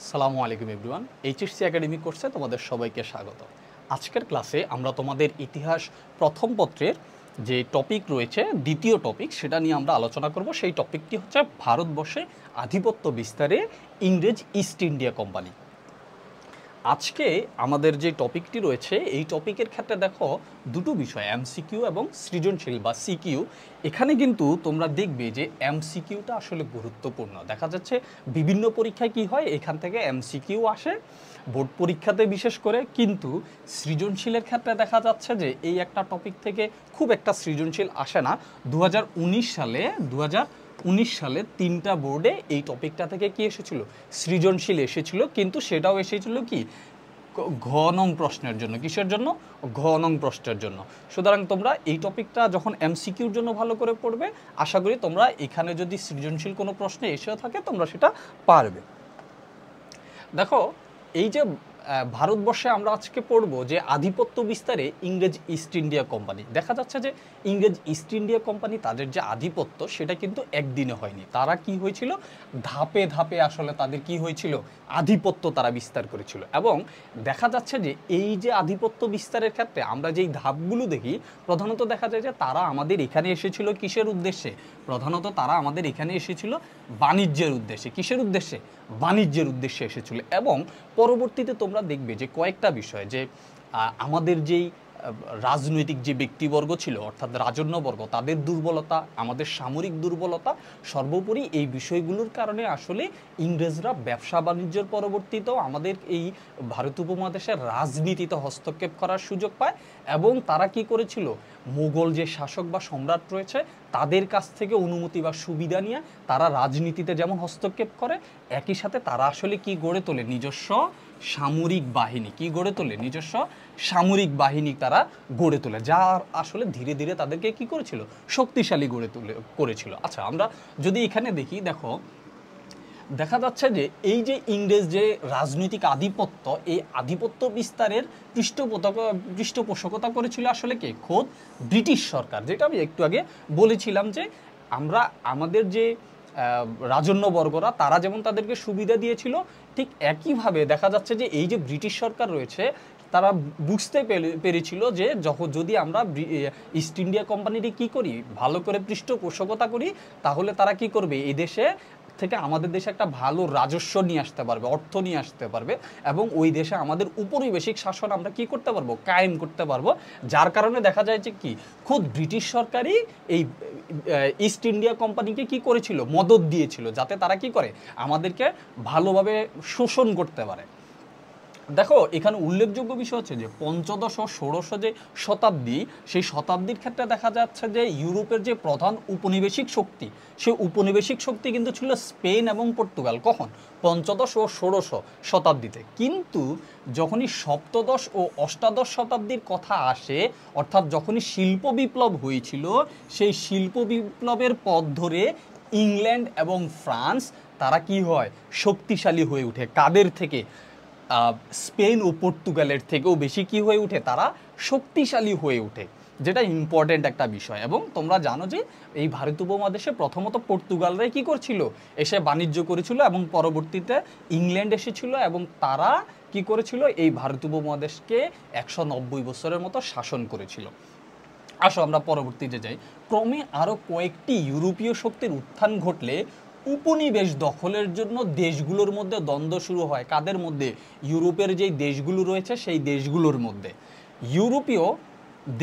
সালামু আলাইকুম everyone. HSC academy কোর্সে তোমাদের সবাইকে স্বাগত। আজকের ক্লাসে আমরা তোমাদের ইতিহাস প্রথম পত্রের যে টপিক রয়েছে দ্বিতীয় টপিক সেটা নিয়ে আমরা আলোচনা করব। সেই টপিকটি হচ্ছে ভারতবর্ষে আধিপত্য বিস্তারে ইংরেজ ইস্ট ইন্ডিয়া কোম্পানি। আজকে আমাদের যে টপিকটি রয়েছে এই টপিকের ক্ষেত্রে দেখো দুটো বিষয়, এমসিকিউ এবং সৃজনশীল বা সিকিউ। এখানে কিন্তু তোমরা দেখবে যে এমসিকিউটা আসলে গুরুত্বপূর্ণ। দেখা যাচ্ছে বিভিন্ন পরীক্ষায় কি হয়, এখান থেকে এমসিকিউ আসে বোর্ড পরীক্ষাতে বিশেষ করে, কিন্তু সৃজনশীলের ক্ষেত্রে দেখা যাচ্ছে যে এই একটা টপিক থেকে খুব একটা সৃজনশীল আসে না। 2019 সালে তিনটা বোর্ডে এই টপিকটা থেকে কি এসেছিল, সৃজনশীল এসেছিল, কিন্তু সেটাও এসেছিল কি ঘ নং প্রশ্নের জন্য। কিসের জন্য? ঘ নং প্রশ্নের জন্য। সুতরাং তোমরা এই টপিকটা যখন এমসিকিউর জন্য ভালো করে পড়বে, আশা করি তোমরা এখানে যদি সৃজনশীল কোনো প্রশ্নে এসেও থাকে তোমরা সেটা পারবে। দেখো এই যে ভারতবর্ষে আমরা আজকে পড়ব যে আধিপত্য বিস্তারে ইংরেজ ইস্ট ইন্ডিয়া কোম্পানি। দেখা যাচ্ছে যে ইংরেজ ইস্ট ইন্ডিয়া কোম্পানি তাদের যে আধিপত্য সেটা কিন্তু একদিনে হয়নি। তারা কি হয়েছিল, ধাপে ধাপে আসলে তাদের কি হয়েছিল, আধিপত্য তারা বিস্তার করেছিল। এবং দেখা যাচ্ছে যে এই যে আধিপত্য বিস্তারের ক্ষেত্রে আমরা যেই ধাপগুলো দেখি, প্রধানত দেখা যায় যে তারা আমাদের এখানে এসেছিল কিসের উদ্দেশ্যে, প্রধানত তারা আমাদের এখানে এসেছিল বাণিজ্যের উদ্দেশ্যে। কিসের উদ্দেশ্যে? বাণিজ্যের উদ্দেশ্যে এসেছিল। এবং পরবর্তীতে তোমরা দেখবে যে কয়েকটা বিষয়, যে আমাদের যেই রাজনৈতিক যে ব্যক্তিবর্গ ছিল অর্থাৎ রাজন্যবর্গ, তাদের দুর্বলতা, আমাদের সামরিক দুর্বলতা, সর্বোপরি এই বিষয়গুলোর কারণে আসলে ইংরেজরা ব্যবসা বাণিজ্যের পরবর্তীতেও আমাদের এই ভারত উপমহাদেশের রাজনীতিতে হস্তক্ষেপ করার সুযোগ পায়। এবং তারা কি করেছিল, মোগল যে শাসক বা সম্রাট রয়েছে তাদের কাছ থেকে অনুমতি বা সুবিধা নিয়ে তারা রাজনীতিতে যেমন হস্তক্ষেপ করে, একই সাথে তারা আসলে কি গড়ে তোলে, নিজস্ব সামরিক বাহিনী। কি গড়ে তোলে? নিজস্ব সামরিক বাহিনী তারা গড়ে তোলে, যা আসলে ধীরে ধীরে তাদেরকে কি করেছিল, শক্তিশালী করেছিল। আচ্ছা, আমরা যদি এখানে দেখি, দেখো দেখা যাচ্ছে যে এই যে ইংরেজ যে রাজনৈতিক আধিপত্য, এই আধিপত্য বিস্তারের পৃষ্ঠপোষকতা করেছিল আসলে কে, খোদ ব্রিটিশ সরকার। যেটা আমি একটু আগে বলেছিলাম যে আমরা আমাদের যে রাজন্যবর্গরা তারা যেমন তাদেরকে সুবিধা দিয়েছিল, ঠিক একইভাবে দেখা যাচ্ছে যে এই যে ব্রিটিশ সরকার রয়েছে তারা বুঝতে পেরেছিল যে যদি আমরা ইস্ট ইন্ডিয়া কোম্পানিটি কি করি, ভালো করে পৃষ্ঠপোষকতা করি, তাহলে তারা কি করবে, এই দেশে থেকে আমাদের দেশে একটা ভালো রাজস্ব নিয়ে আসতে পারবে, অর্থ নিয়ে আসতে পারবে, এবং ওই দেশে আমাদের উপনিবেশিক শাসন আমরা কি করতে পারবো, কায়েম করতে পারবো। যার কারণে দেখা যায় যে কি খুব ব্রিটিশ সরকারই এই ইস্ট ইন্ডিয়া কোম্পানিকে কি করেছিল, মদত দিয়েছিল, যাতে তারা কি করে, আমাদেরকে ভালোভাবে শোষণ করতে পারে। দেখো এখানে উল্লেখযোগ্য বিষয় হচ্ছে যে পঞ্চদশ ও ষোড়শ যে শতাব্দী, সেই শতাব্দীর ক্ষেত্রে দেখা যাচ্ছে যে ইউরোপের যে প্রধান উপনিবেশিক শক্তি, সেই উপনিবেশিক শক্তি কিন্তু ছিল স্পেন এবং পর্তুগাল। কখন? পঞ্চদশ ও ষোড়শ শতাব্দীতে। কিন্তু যখনই সপ্তদশ ও অষ্টাদশ শতাব্দীর কথা আসে, অর্থাৎ যখনই শিল্প বিপ্লব হয়েছিল, সেই শিল্প বিপ্লবের পথ ধরে ইংল্যান্ড এবং ফ্রান্স তারা কি হয়, শক্তিশালী হয়ে ওঠে। কাদের থেকে? স্পেন ও পর্তুগালের থেকেও বেশি কি হয়ে ওঠে, তারা শক্তিশালী হয়ে ওঠে, যেটা ইম্পর্টেন্ট একটা বিষয়। এবং তোমরা জানো যে এই ভারত উপমহাদেশে প্রথমত পর্তুগালরাই কি করছিল, এসে বাণিজ্য করেছিল, এবং পরবর্তীতে ইংল্যান্ড এসেছিল, এবং তারা কি করেছিল, এই ভারত উপমহাদেশকে 190 বছরের মতো শাসন করেছিল। আসো আমরা পরবর্তীতে যাই। ক্রমে আরও কয়েকটি ইউরোপীয় শক্তির উত্থান ঘটলে উপনিবেশ দখলের জন্য দেশগুলোর মধ্যে দ্বন্দ্ব শুরু হয়। কাদের মধ্যে? ইউরোপের যেই দেশগুলো রয়েছে সেই দেশগুলোর মধ্যে। ইউরোপীয়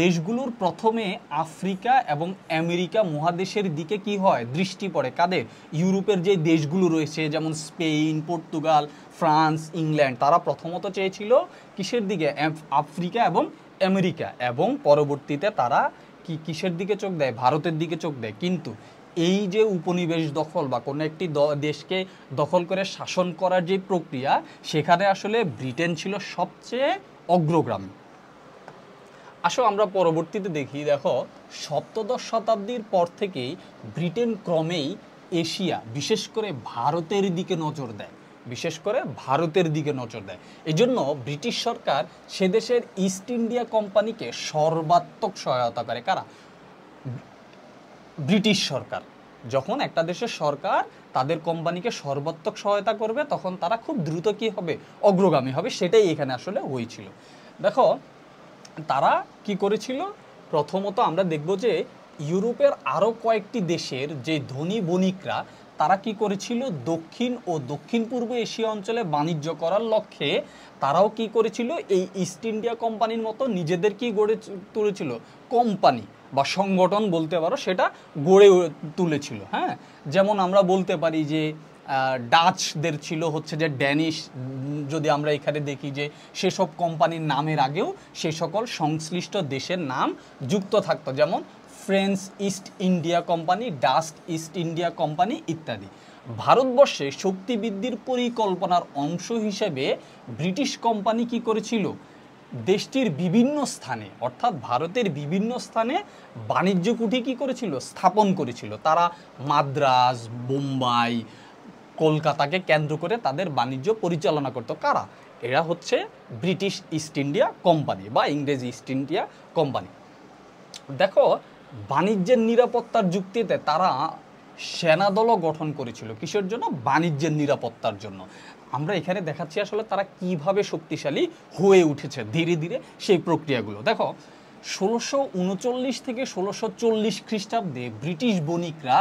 দেশগুলোর প্রথমে আফ্রিকা এবং আমেরিকা মহাদেশের দিকে কি হয়, দৃষ্টি পড়ে। কাদের? ইউরোপের যে দেশগুলো রয়েছে যেমন স্পেন, পর্তুগাল, ফ্রান্স, ইংল্যান্ড, তারা প্রথমত চেয়েছিল কিসের দিকে, আফ্রিকা এবং আমেরিকা, এবং পরবর্তীতে তারা কিসের দিকে চোখ দেয়, ভারতের দিকে চোখ দেয়। কিন্তু এই যে উপনিবেশ দখল বা কোনো একটি দেশকে দখল করে শাসন করার যে প্রক্রিয়া, সেখানে আসলে ব্রিটেন ছিল সবচেয়ে অগ্রগামী। আসো আমরা পরবর্তীতে দেখি, দেখো সপ্তদশ শতাব্দীর পর থেকেই ব্রিটেন ক্রমেই এশিয়া, বিশেষ করে ভারতের দিকে নজর দেয়, এই জন্য ব্রিটিশ সরকার সে দেশের ইস্ট ইন্ডিয়া কোম্পানিকে সর্বাত্মক সহায়তা করে। কারা? ব্রিটিশ সরকার। যখন একটা দেশের সরকার তাদের কোম্পানিকে সর্বাত্মক সহায়তা করবে তখন তারা খুব দ্রুত কি হবে, অগ্রগামী হবে, সেটাই এখানে আসলে হয়েছিল। দেখো তারা কি করেছিল, প্রথমত আমরা দেখব যে ইউরোপের আরও কয়েকটি দেশের যে ধনী বণিকরা তারা কি করেছিল, দক্ষিণ ও দক্ষিণ পূর্ব এশিয়া অঞ্চলে বাণিজ্য করার লক্ষ্যে তারাও কি করেছিল, এই ইস্ট ইন্ডিয়া কোম্পানির মতো নিজেদের কি গড়ে তুলেছিল, কোম্পানি বা সংগঠন বলতে পারো, সেটা গড়ে তুলেছিল। হ্যাঁ, যেমন আমরা বলতে পারি যে ডাচদের ছিল হচ্ছে যে ড্যানিশ, যদি আমরা এখানে দেখি যে সেসব কোম্পানির নামের আগেও সে সকল সংশ্লিষ্ট দেশের নাম যুক্ত থাকতো, যেমন French east India company, Dutch east India company ইত্যাদি। ভারতবর্ষে শক্তি বৃদ্ধির পরিকল্পনার অংশ হিসেবে ব্রিটিশ কোম্পানি কি করেছিল, দেশটির বিভিন্ন স্থানে অর্থাৎ ভারতের বিভিন্ন স্থানে বাণিজ্য কুঠি কি করেছিল, স্থাপন করেছিল। তারা মাদ্রাজ, বোম্বাই, কলকাতাকে কেন্দ্র করে তাদের বাণিজ্য পরিচালনা করতো। কারা? এরা হচ্ছে ব্রিটিশ ইস্ট ইন্ডিয়া কোম্পানি বা ইংরেজ ইস্ট ইন্ডিয়া কোম্পানি। দেখো বাণিজ্যের নিরাপত্তার যুক্তিতে তারা সেনাদলও গঠন করেছিল। কিসের জন্য? বাণিজ্যের নিরাপত্তার জন্য। আমরা এখানে দেখাচ্ছি আসলে তারা কিভাবে শক্তিশালী হয়ে উঠেছে ধীরে ধীরে সেই প্রক্রিয়াগুলো। দেখো 1639 থেকে 1640 খ্রিস্টাব্দে ব্রিটিশ বণিকরা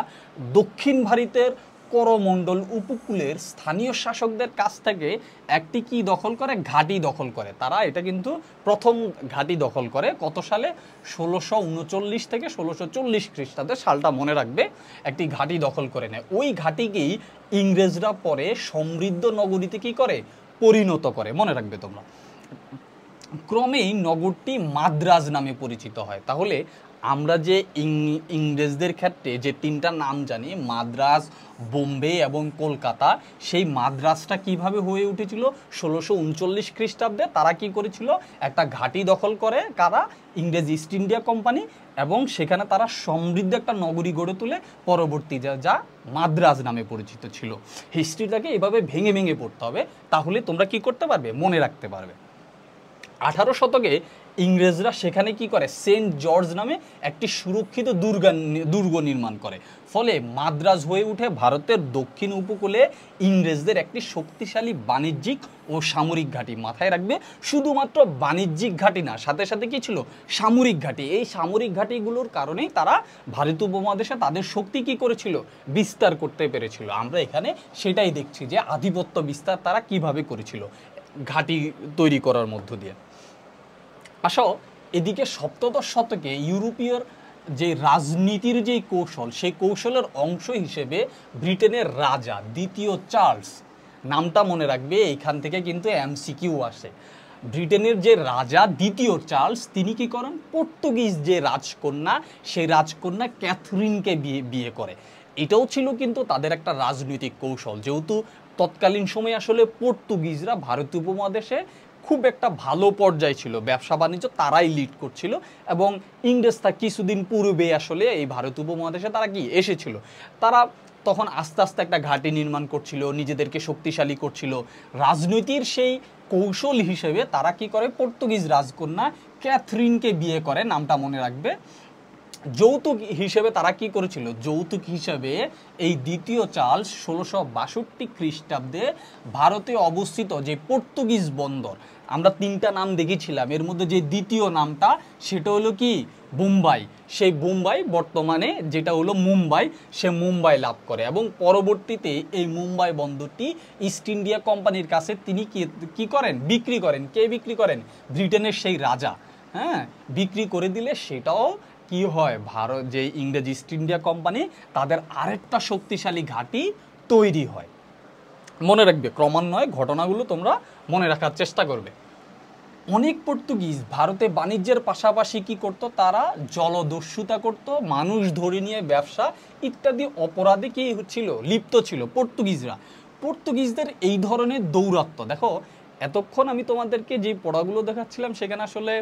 দক্ষিণ ভারতের করমণ্ডল উপকূলের স্থানীয় শাসকদের কাছ থেকে একটি কি দখল করে, ঘাঁটি দখল করে। তারা এটা কিন্তু প্রথম ঘাঁটি দখল করে কত সালে, 1639 থেকে 1640 খ্রিস্টাব্দে, সালটা মনে রাখবে, একটি ঘাঁটি দখল করে নেয়। ওই ঘাঁটিকেই ইংরেজরা পরে সমৃদ্ধ নগরীতে কি করে, পরিণত করে, মনে রাখবে তোমরা। ক্রমেই নগরটি মাদ্রাজ নামে পরিচিত হয়। তাহলে আমরা যে ইংরেজদের ক্ষেত্রে যে তিনটা নাম জানি, মাদ্রাজ, বোম্বে এবং কলকাতা, সেই মাদ্রাজটা কিভাবে হয়ে উঠেছিল, 1639 খ্রিস্টাব্দে তারা কি করেছিল, একটা ঘাঁটি দখল করে, কারা? ইংরেজ ইস্ট ইন্ডিয়া কোম্পানি, এবং সেখানে তারা সমৃদ্ধ একটা নগরী গড়ে তুলে পরবর্তী যা মাদ্রাজ নামে পরিচিত ছিল। হিস্ট্রিটাকে এভাবে ভেঙে ভেঙে পড়তে হবে, তাহলে তোমরা কি করতে পারবে, মনে রাখতে পারবে। 18 শতকে ইংরেজরা সেখানে কি করে, সেন্ট জর্জ নামে একটি সুরক্ষিত দুর্গ নির্মাণ করে। ফলে মাদ্রাজ হয়ে উঠে ভারতের দক্ষিণ উপকূলে ইংরেজদের একটি শক্তিশালী বাণিজ্যিক ও সামরিক ঘাঁটি। মাথায় রাখবে, শুধুমাত্র বাণিজ্যিক ঘাঁটি না, সাথে সাথে কি ছিল, সামরিক ঘাঁটি। এই সামরিক ঘাঁটিগুলোর কারণেই তারা ভারত উপমহাদেশে তাদের শক্তি কি করেছিল, বিস্তার করতে পেরেছিল। আমরা এখানে সেটাই দেখছি যে আধিপত্য বিস্তার তারা কিভাবে করেছিল, ঘাঁটি তৈরি করার মধ্য দিয়ে। আসো এদিকে সপ্তদশ শতকে ইউরোপীয় যে রাজনীতির যে কৌশল, সেই কৌশলের অংশ হিসেবে ব্রিটেনের রাজা দ্বিতীয় চার্লস, নামটা মনে রাখবে, এইখান থেকে কিন্তু এমসিকিউ আসে। ব্রিটেনের যে রাজা দ্বিতীয় চার্লস, তিনি কি করেন, পর্তুগিজ যে রাজকন্যা, সেই রাজকন্যা ক্যাথরিনকে বিয়ে করে। এটাও ছিল কিন্তু তাদের একটা রাজনৈতিক কৌশল, যেহেতু তৎকালীন সময়ে আসলে পর্তুগিজরা ভারত উপমহাদেশে খুব একটা ভালো পর্যায়ে ছিল, ব্যবসা বাণিজ্য তারাই লিড করছিল, এবং ইংরেজ তা কিছুদিন পূর্বে আসলে এই ভারত উপমহাদেশে তারা কি এসেছিল। তারা তখন আস্তে আস্তে একটা ঘাঁটি নির্মাণ করছিল, নিজেদেরকে শক্তিশালী করছিল। রাজনীতির সেই কৌশল হিসেবে তারা কি করে, পর্তুগিজ রাজকন্যা ক্যাথরিনকে বিয়ে করে, নামটা মনে রাখবে। যৌতুক হিসেবে তারা কি করেছিল, যৌতুক হিসেবে এই দ্বিতীয় চার্লস 1662 খ্রিস্টাব্দে ভারতে অবস্থিত যে পর্তুগিজ বন্দর, আমরা তিনটা নাম দেখেছিলাম, এর মধ্যে যে দ্বিতীয় নামটা সেটা হলো কি, বোম্বাই। সেই বোম্বাই বর্তমানে যেটা হলো মুম্বাই, সে মুম্বাই লাভ করে, এবং পরবর্তীতে এই মুম্বাই বন্দরটি ইস্ট ইন্ডিয়া কোম্পানির কাছে তিনি কি করেন, বিক্রি করেন। কে বিক্রি করেন? ব্রিটেনের সেই রাজা। হ্যাঁ, বিক্রি করে দিলে সেটাও কি হয়, ভারত যে ইংরেজ ইস্ট ইন্ডিয়া কোম্পানি, তাদের আরেকটা শক্তিশালী ঘাঁটি তৈরি হয়। মনে রাখবে, ক্রমান্বয়ে ঘটনাগুলো তোমরা মনে রাখার চেষ্টা করবে। অনেক পর্তুগিজ ভারতে বাণিজ্যের পাশাপাশি কি করত, তারা জলদস্যুতা করত, মানুষ ধরে নিয়ে ব্যবসা ইত্যাদি অপরাধে কি ছিল, লিপ্ত ছিল পর্তুগিজরা। পর্তুগিজদের এই ধরনের দৌরাত্ম্য, দেখো এতক্ষণ আমি তোমাদেরকে যে পড়াগুলো দেখাচ্ছিলাম সেখানে আসলে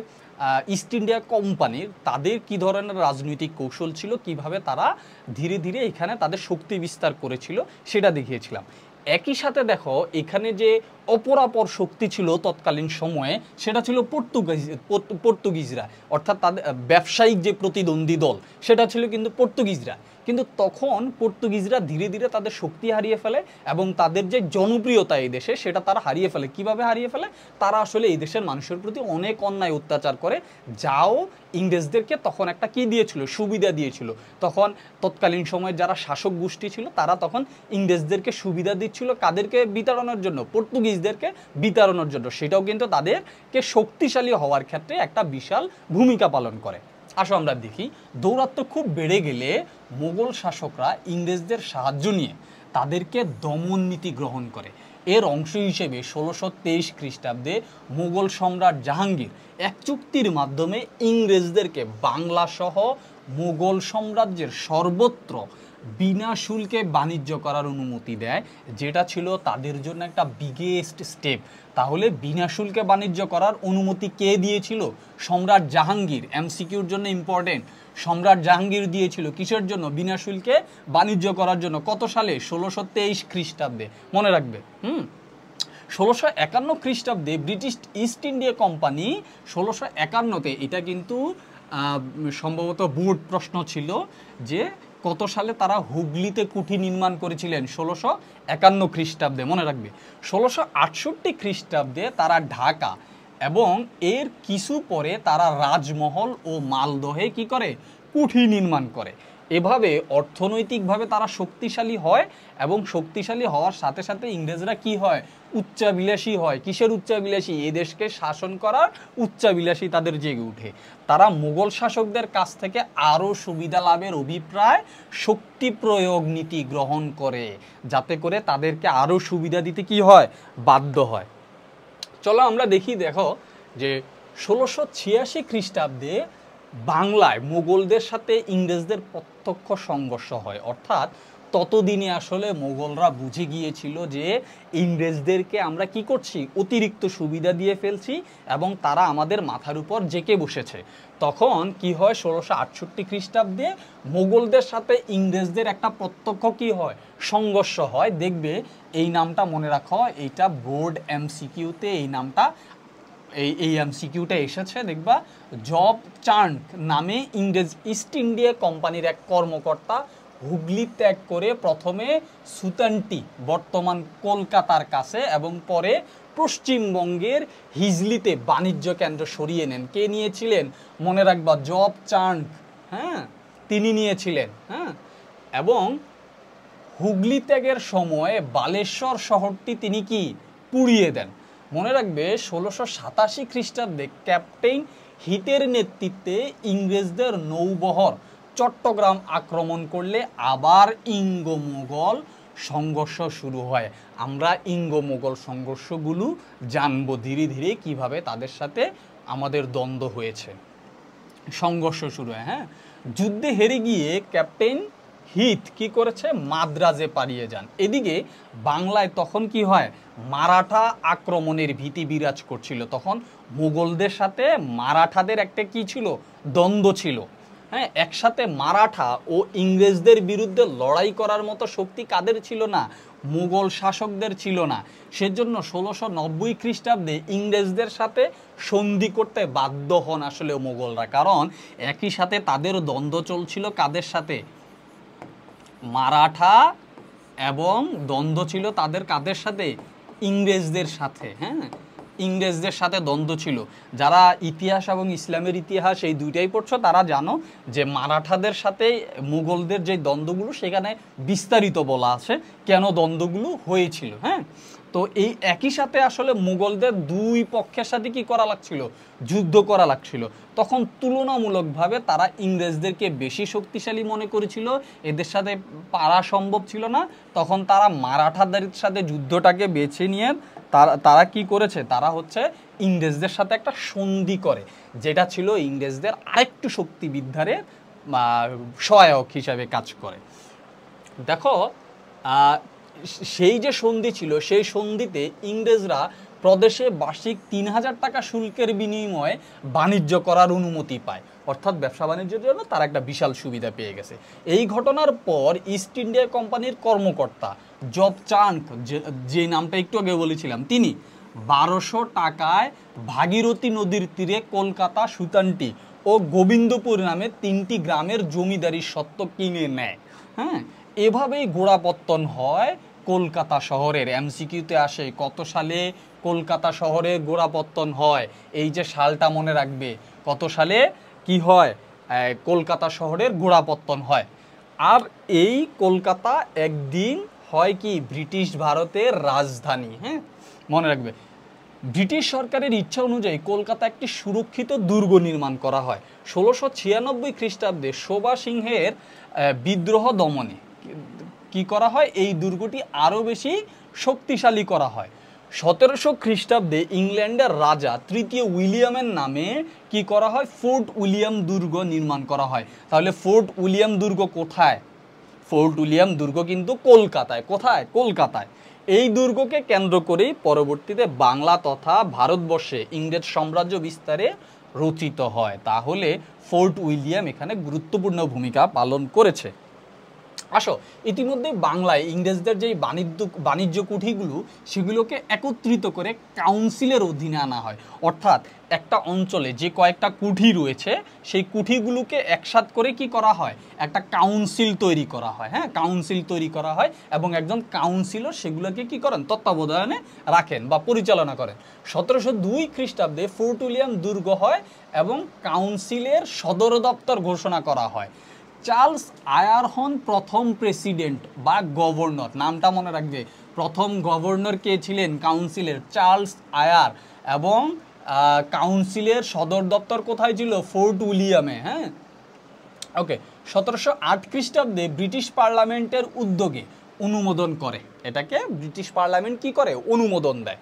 ইস্ট ইন্ডিয়া কোম্পানির তাদের কি ধরনের রাজনৈতিক কৌশল ছিল, কিভাবে তারা ধীরে ধীরে এখানে তাদের শক্তি বিস্তার করেছিল, সেটা দেখিয়েছিলাম। একই সাথে দেখো এখানে যে অপরাপর শক্তি ছিল তৎকালীন সময়ে, সেটা ছিল পর্তুগিজরা, অর্থাৎ তাদের ব্যবসায়িক যে প্রতিদ্বন্দ্বী দল, সেটা ছিল কিন্তু পর্তুগিজরা। কিন্তু তখন পর্তুগিজরা ধীরে ধীরে তাদের শক্তি হারিয়ে ফেলে এবং তাদের যে জনপ্রিয়তা এই দেশে সেটা তারা হারিয়ে ফেলে। কিভাবে হারিয়ে ফেলে? তারা আসলে এই দেশের মানুষের প্রতি অনেক অন্যায় অত্যাচার করে, যাও ইংরেজদেরকে তখন একটা কি দিয়েছিল, সুবিধা দিয়েছিল। তখন তৎকালীন সময়ে যারা শাসক গোষ্ঠী ছিল তারা তখন ইংরেজদেরকে সুবিধা দিচ্ছিল, কাদেরকে বিতাড়ানোর জন্য? পর্তুগিজদেরকে বিতাড়ানোর জন্য। সেটাও কিন্তু তাদেরকে শক্তিশালী হওয়ার ক্ষেত্রে একটা বিশাল ভূমিকা পালন করে। আসো আমরা দেখি, দৌরাত্ম্য খুব বেড়ে গেলে মোগল শাসকরা ইংরেজদের সাহায্য নিয়ে তাদেরকে দমন নীতি গ্রহণ করে। এর অংশ হিসেবে 1623 খ্রিস্টাব্দে মোগল সম্রাট জাহাঙ্গীর এক চুক্তির মাধ্যমে ইংরেজদেরকে বাংলা সহ মোগল সাম্রাজ্যের সর্বত্র বিনা শুল্কে বাণিজ্য করার অনুমতি দেয়, যেটা ছিল তাদের জন্য একটা বিগেস্ট স্টেপ। তাহলে বিনা শুল্কে বাণিজ্য করার অনুমতি কে দিয়েছিল? সম্রাট জাহাঙ্গীর। এমসিকিউর জন্য ইম্পর্টেন্ট। সম্রাট জাহাঙ্গীর দিয়েছিল কিসের জন্য? বিনা শুল্কে বাণিজ্য করার জন্য। কত সালে? 1623 খ্রিস্টাব্দে। মনে রাখবে। 1651 খ্রিস্টাব্দে ব্রিটিশ ইস্ট ইন্ডিয়া কোম্পানি 1651-তে, এটা কিন্তু সম্ভবত বোর্ড প্রশ্ন ছিল যে কত সালে তারা হুগলিতে কুঠি নির্মাণ করেছিলেন? 1651 খ্রিস্টাব্দে। মনে রাখবে। 1668 খ্রিস্টাব্দে তারা ঢাকা এবং এর কিছু পরে তারা রাজমহল ও মালদহে কি করে? কুঠি নির্মাণ করে। এভাবে অর্থনৈতিকভাবে তারা শক্তিশালী হয় এবং শক্তিশালী হওয়ার সাথে সাথে ইংরেজরা কি হয়? উচ্চাভিলাষী হয়। কিসের উচ্চাভিলাষী? এই দেশকে শাসন করার উচ্চাভিলাষী তাদের জেগে উঠে। তারা মুঘল শাসকদের কাছ থেকে আরও সুবিধা লাভের অভিপ্রায় শক্তি প্রয়োগ নীতি গ্রহণ করে, যাতে করে তাদেরকে আরও সুবিধা দিতে কি হয়? বাধ্য হয়। চলো আমরা দেখি, দেখো যে 1686 খ্রিস্টাব্দে বাংলায় মুঘলদের সাথে ইংরেজদের প্রত্যক্ষ সংঘর্ষ হয়। অর্থাৎ ততদিনে আসলে মুঘলরা বুঝে গিয়েছিল যে ইংরেজদেরকে আমরা কি করছি? অতিরিক্ত সুবিধা দিয়ে ফেলছি এবং তারা আমাদের মাথার উপর জেকে বসেছে। তখন কি হয়? 1668 খ্রিস্টাব্দে মুঘলদের সাথে ইংরেজদের একটা প্রত্যক্ষ কি হয়? সংঘর্ষ হয়। দেখবে এই নামটা মনে রাখো, এইটা বোর্ড এমসিকিউতে এই নামটা এই এমসিকিউটা এসেছে। দেখবা জব চার্নক নামে ইংরেজ ইস্ট ইন্ডিয়া কোম্পানির এক কর্মকর্তা হুগলি ত্যাগ করে প্রথমে সুতান্টি বর্তমান কলকাতার কাছে এবং পরে পশ্চিমবঙ্গের হিজলিতে বাণিজ্য কেন্দ্র সরিয়ে নেন। কে নিয়েছিলেন? মনে রাখবা, জব চার্নক। হ্যাঁ, তিনি নিয়েছিলেন। হ্যাঁ, এবং হুগলি ত্যাগের সময় বালেশ্বর শহরটি তিনি কি? পুড়িয়ে দেন। মনে রাখবে 1687 খ্রিস্টাব্দে ক্যাপ্টেন হিতের নেতৃত্বে ইংরেজদের নৌবহর চট্টগ্রাম আক্রমণ করলে আবার ইঙ্গ মুঘল সংঘর্ষ শুরু হয়। আমরা ইঙ্গ মুঘল সংঘর্ষগুলো জানবো ধীরে ধীরে কিভাবে তাদের সাথে আমাদের দ্বন্দ্ব হয়েছে, সংঘর্ষ শুরু হয়। হ্যাঁ, যুদ্ধে হেরে গিয়ে ক্যাপ্টেন হিথ কি করেছে? মাদ্রাজে পালিয়ে যান। এদিকে বাংলায় তখন কি হয়? মারাঠা আক্রমণের ভীতি বিরাজ করছিল। তখন মুঘলদের সাথে মারাঠাদের একটা কি ছিল? দ্বন্দ্ব ছিল। হ্যাঁ, একসাথে মারাঠা ও ইংরেজদের বিরুদ্ধে লড়াই করার মতো শক্তি কাদের ছিল না? মুঘল শাসকদের ছিল না। সেজন্য 1690 খ্রিস্টাব্দে ইংরেজদের সাথে সন্ধি করতে বাধ্য হন আসলে মুঘলরা। কারণ একই সাথে তাদের দ্বন্দ্ব চলছিল কাদের সাথে? মারাঠা, এবং দ্বন্দ্ব ছিল তাদের কাদের সাথে? ইংরেজদের সাথে। হ্যাঁ, ইংরেজদের সাথে দ্বন্দ্ব ছিল। যারা ইতিহাস এবং ইসলামের ইতিহাস এই দুইটাই পড়ছো তারা জানো যে মারাঠাদের সাথে মুঘলদের যে দ্বন্দ্বগুলো সেখানে বিস্তারিত বলা আছে কেন দ্বন্দ্বগুলো হয়েছিল। হ্যাঁ, তো এই একই সাথে আসলে মুঘলদের দুই পক্ষের সাথে কি করা লাগছিল? যুদ্ধ করা লাগছিল। তখন তুলনামূলকভাবে তারা ইংরেজদেরকে বেশি শক্তিশালী মনে করেছিল, এদের সাথে পারা সম্ভব ছিল না। তখন তারা মারাঠাদের সাথে যুদ্ধটাকে বেছে নিয়ে তারা কি করেছে? তারা হচ্ছে ইংরেজদের সাথে একটা সন্ধি করে, যেটা ছিল ইংরেজদের আরেকটু শক্তি বিদ্ধারে সহায়ক হিসাবে কাজ করে। দেখো সেই যে সন্ধি ছিল, সেই সন্ধিতে ইংরেজরা প্রদেশে বার্ষিক 3000 টাকা শুল্কের বিনিময়ে বাণিজ্য করার অনুমতি পায়। অর্থাৎ ব্যবসা বাণিজ্যের জন্য তারা একটা বিশাল সুবিধা পেয়ে গেছে। এই ঘটনার পর ইস্ট ইন্ডিয়া কোম্পানির কর্মকর্তা জব চার্নক, যে নামটা একটু আগে বলেছিলাম, তিনি 1200 টাকায় ভাগীরথী নদীর তীরে কলকাতা, সুতান্টি ও গোবিন্দপুর নামে 3টি গ্রামের জমিদারি স্বত্ব কিনে নেয়। হ্যাঁ, এভাবেই গোড়াপত্তন হয় কলকাতা শহরের। এমসিকিউতে আসে কত সালে কলকাতা শহরের গোড়াপত্তন হয়, এই যে সালটা মনে রাখবে, কত সালে কি হয় কলকাতা শহরের গোড়াপত্তন হয়। আর এই কলকাতা একদিন হয় কি ব্রিটিশ ভারতের রাজধানী। হ্যাঁ, মনে রাখবে ব্রিটিশ সরকারের ইচ্ছা অনুযায়ী কলকাতা একটি সুরক্ষিত দুর্গ নির্মাণ করা হয় 1696 খ্রিস্টাব্দে শোভা সিংহের বিদ্রোহ দমনে। কি করা হয়, এই দুর্গটি আরও বেশি শক্তিশালী করা হয়। 1700 খ্রিস্টাব্দে ইংল্যান্ডের রাজা তৃতীয় উইলিয়ামের নামে কি করা হয়, ফোর্ট উইলিয়াম দুর্গ নির্মাণ করা হয়। তাহলে ফোর্ট উইলিয়াম দুর্গ কোথায়, ফোর্ট উইলিয়াম দুর্গ কিন্তু কলকাতায়। কোথায়, কলকাতায়। এই দুর্গকে কেন্দ্র করেই পরবর্তীতে বাংলা তথা ভারতবর্ষে ইংরেজ সাম্রাজ্য বিস্তারে রচিত হয়। তাহলে ফোর্ট উইলিয়াম এখানে গুরুত্বপূর্ণ ভূমিকা পালন করেছে। আসো, ইতিমধ্যে বাংলায় ইংরেজদের যেই বাণিজ্য কুঠিগুলো সেগুলোকে একত্রিত করে কাউন্সিলের অধীনে আনা হয়। অর্থাৎ একটা অঞ্চলে যে কয়েকটা কুঠি রয়েছে সেই কুঠিগুলোকে একসাথ করে কি করা হয়, একটা কাউন্সিল তৈরি করা হয়। হ্যাঁ, কাউন্সিল তৈরি করা হয় এবং একজন কাউন্সিলর সেগুলোকে কি করেন, তত্ত্বাবধানে রাখেন বা পরিচালনা করেন। 1702 খ্রিস্টাব্দে ফোর্ট উইলিয়াম দুর্গ হয় এবং কাউন্সিলের সদর দপ্তর ঘোষণা করা হয়। চার্লস আয়ার হন প্রথম প্রেসিডেন্ট বা গভর্নর। নামটা মনে রাখবে, প্রথম গভর্নর কে ছিলেন কাউন্সিলের, চার্লস আয়ার। এবং কাউন্সিলের সদর দপ্তর কোথায় ছিল, ফোর্ট উইলিয়ামে। হ্যাঁ, ওকে। 1708 খ্রিস্টাব্দে ব্রিটিশ পার্লামেন্টের উদ্যোগে অনুমোদন করে, এটাকে ব্রিটিশ পার্লামেন্ট কি করে, অনুমোদন দেয়।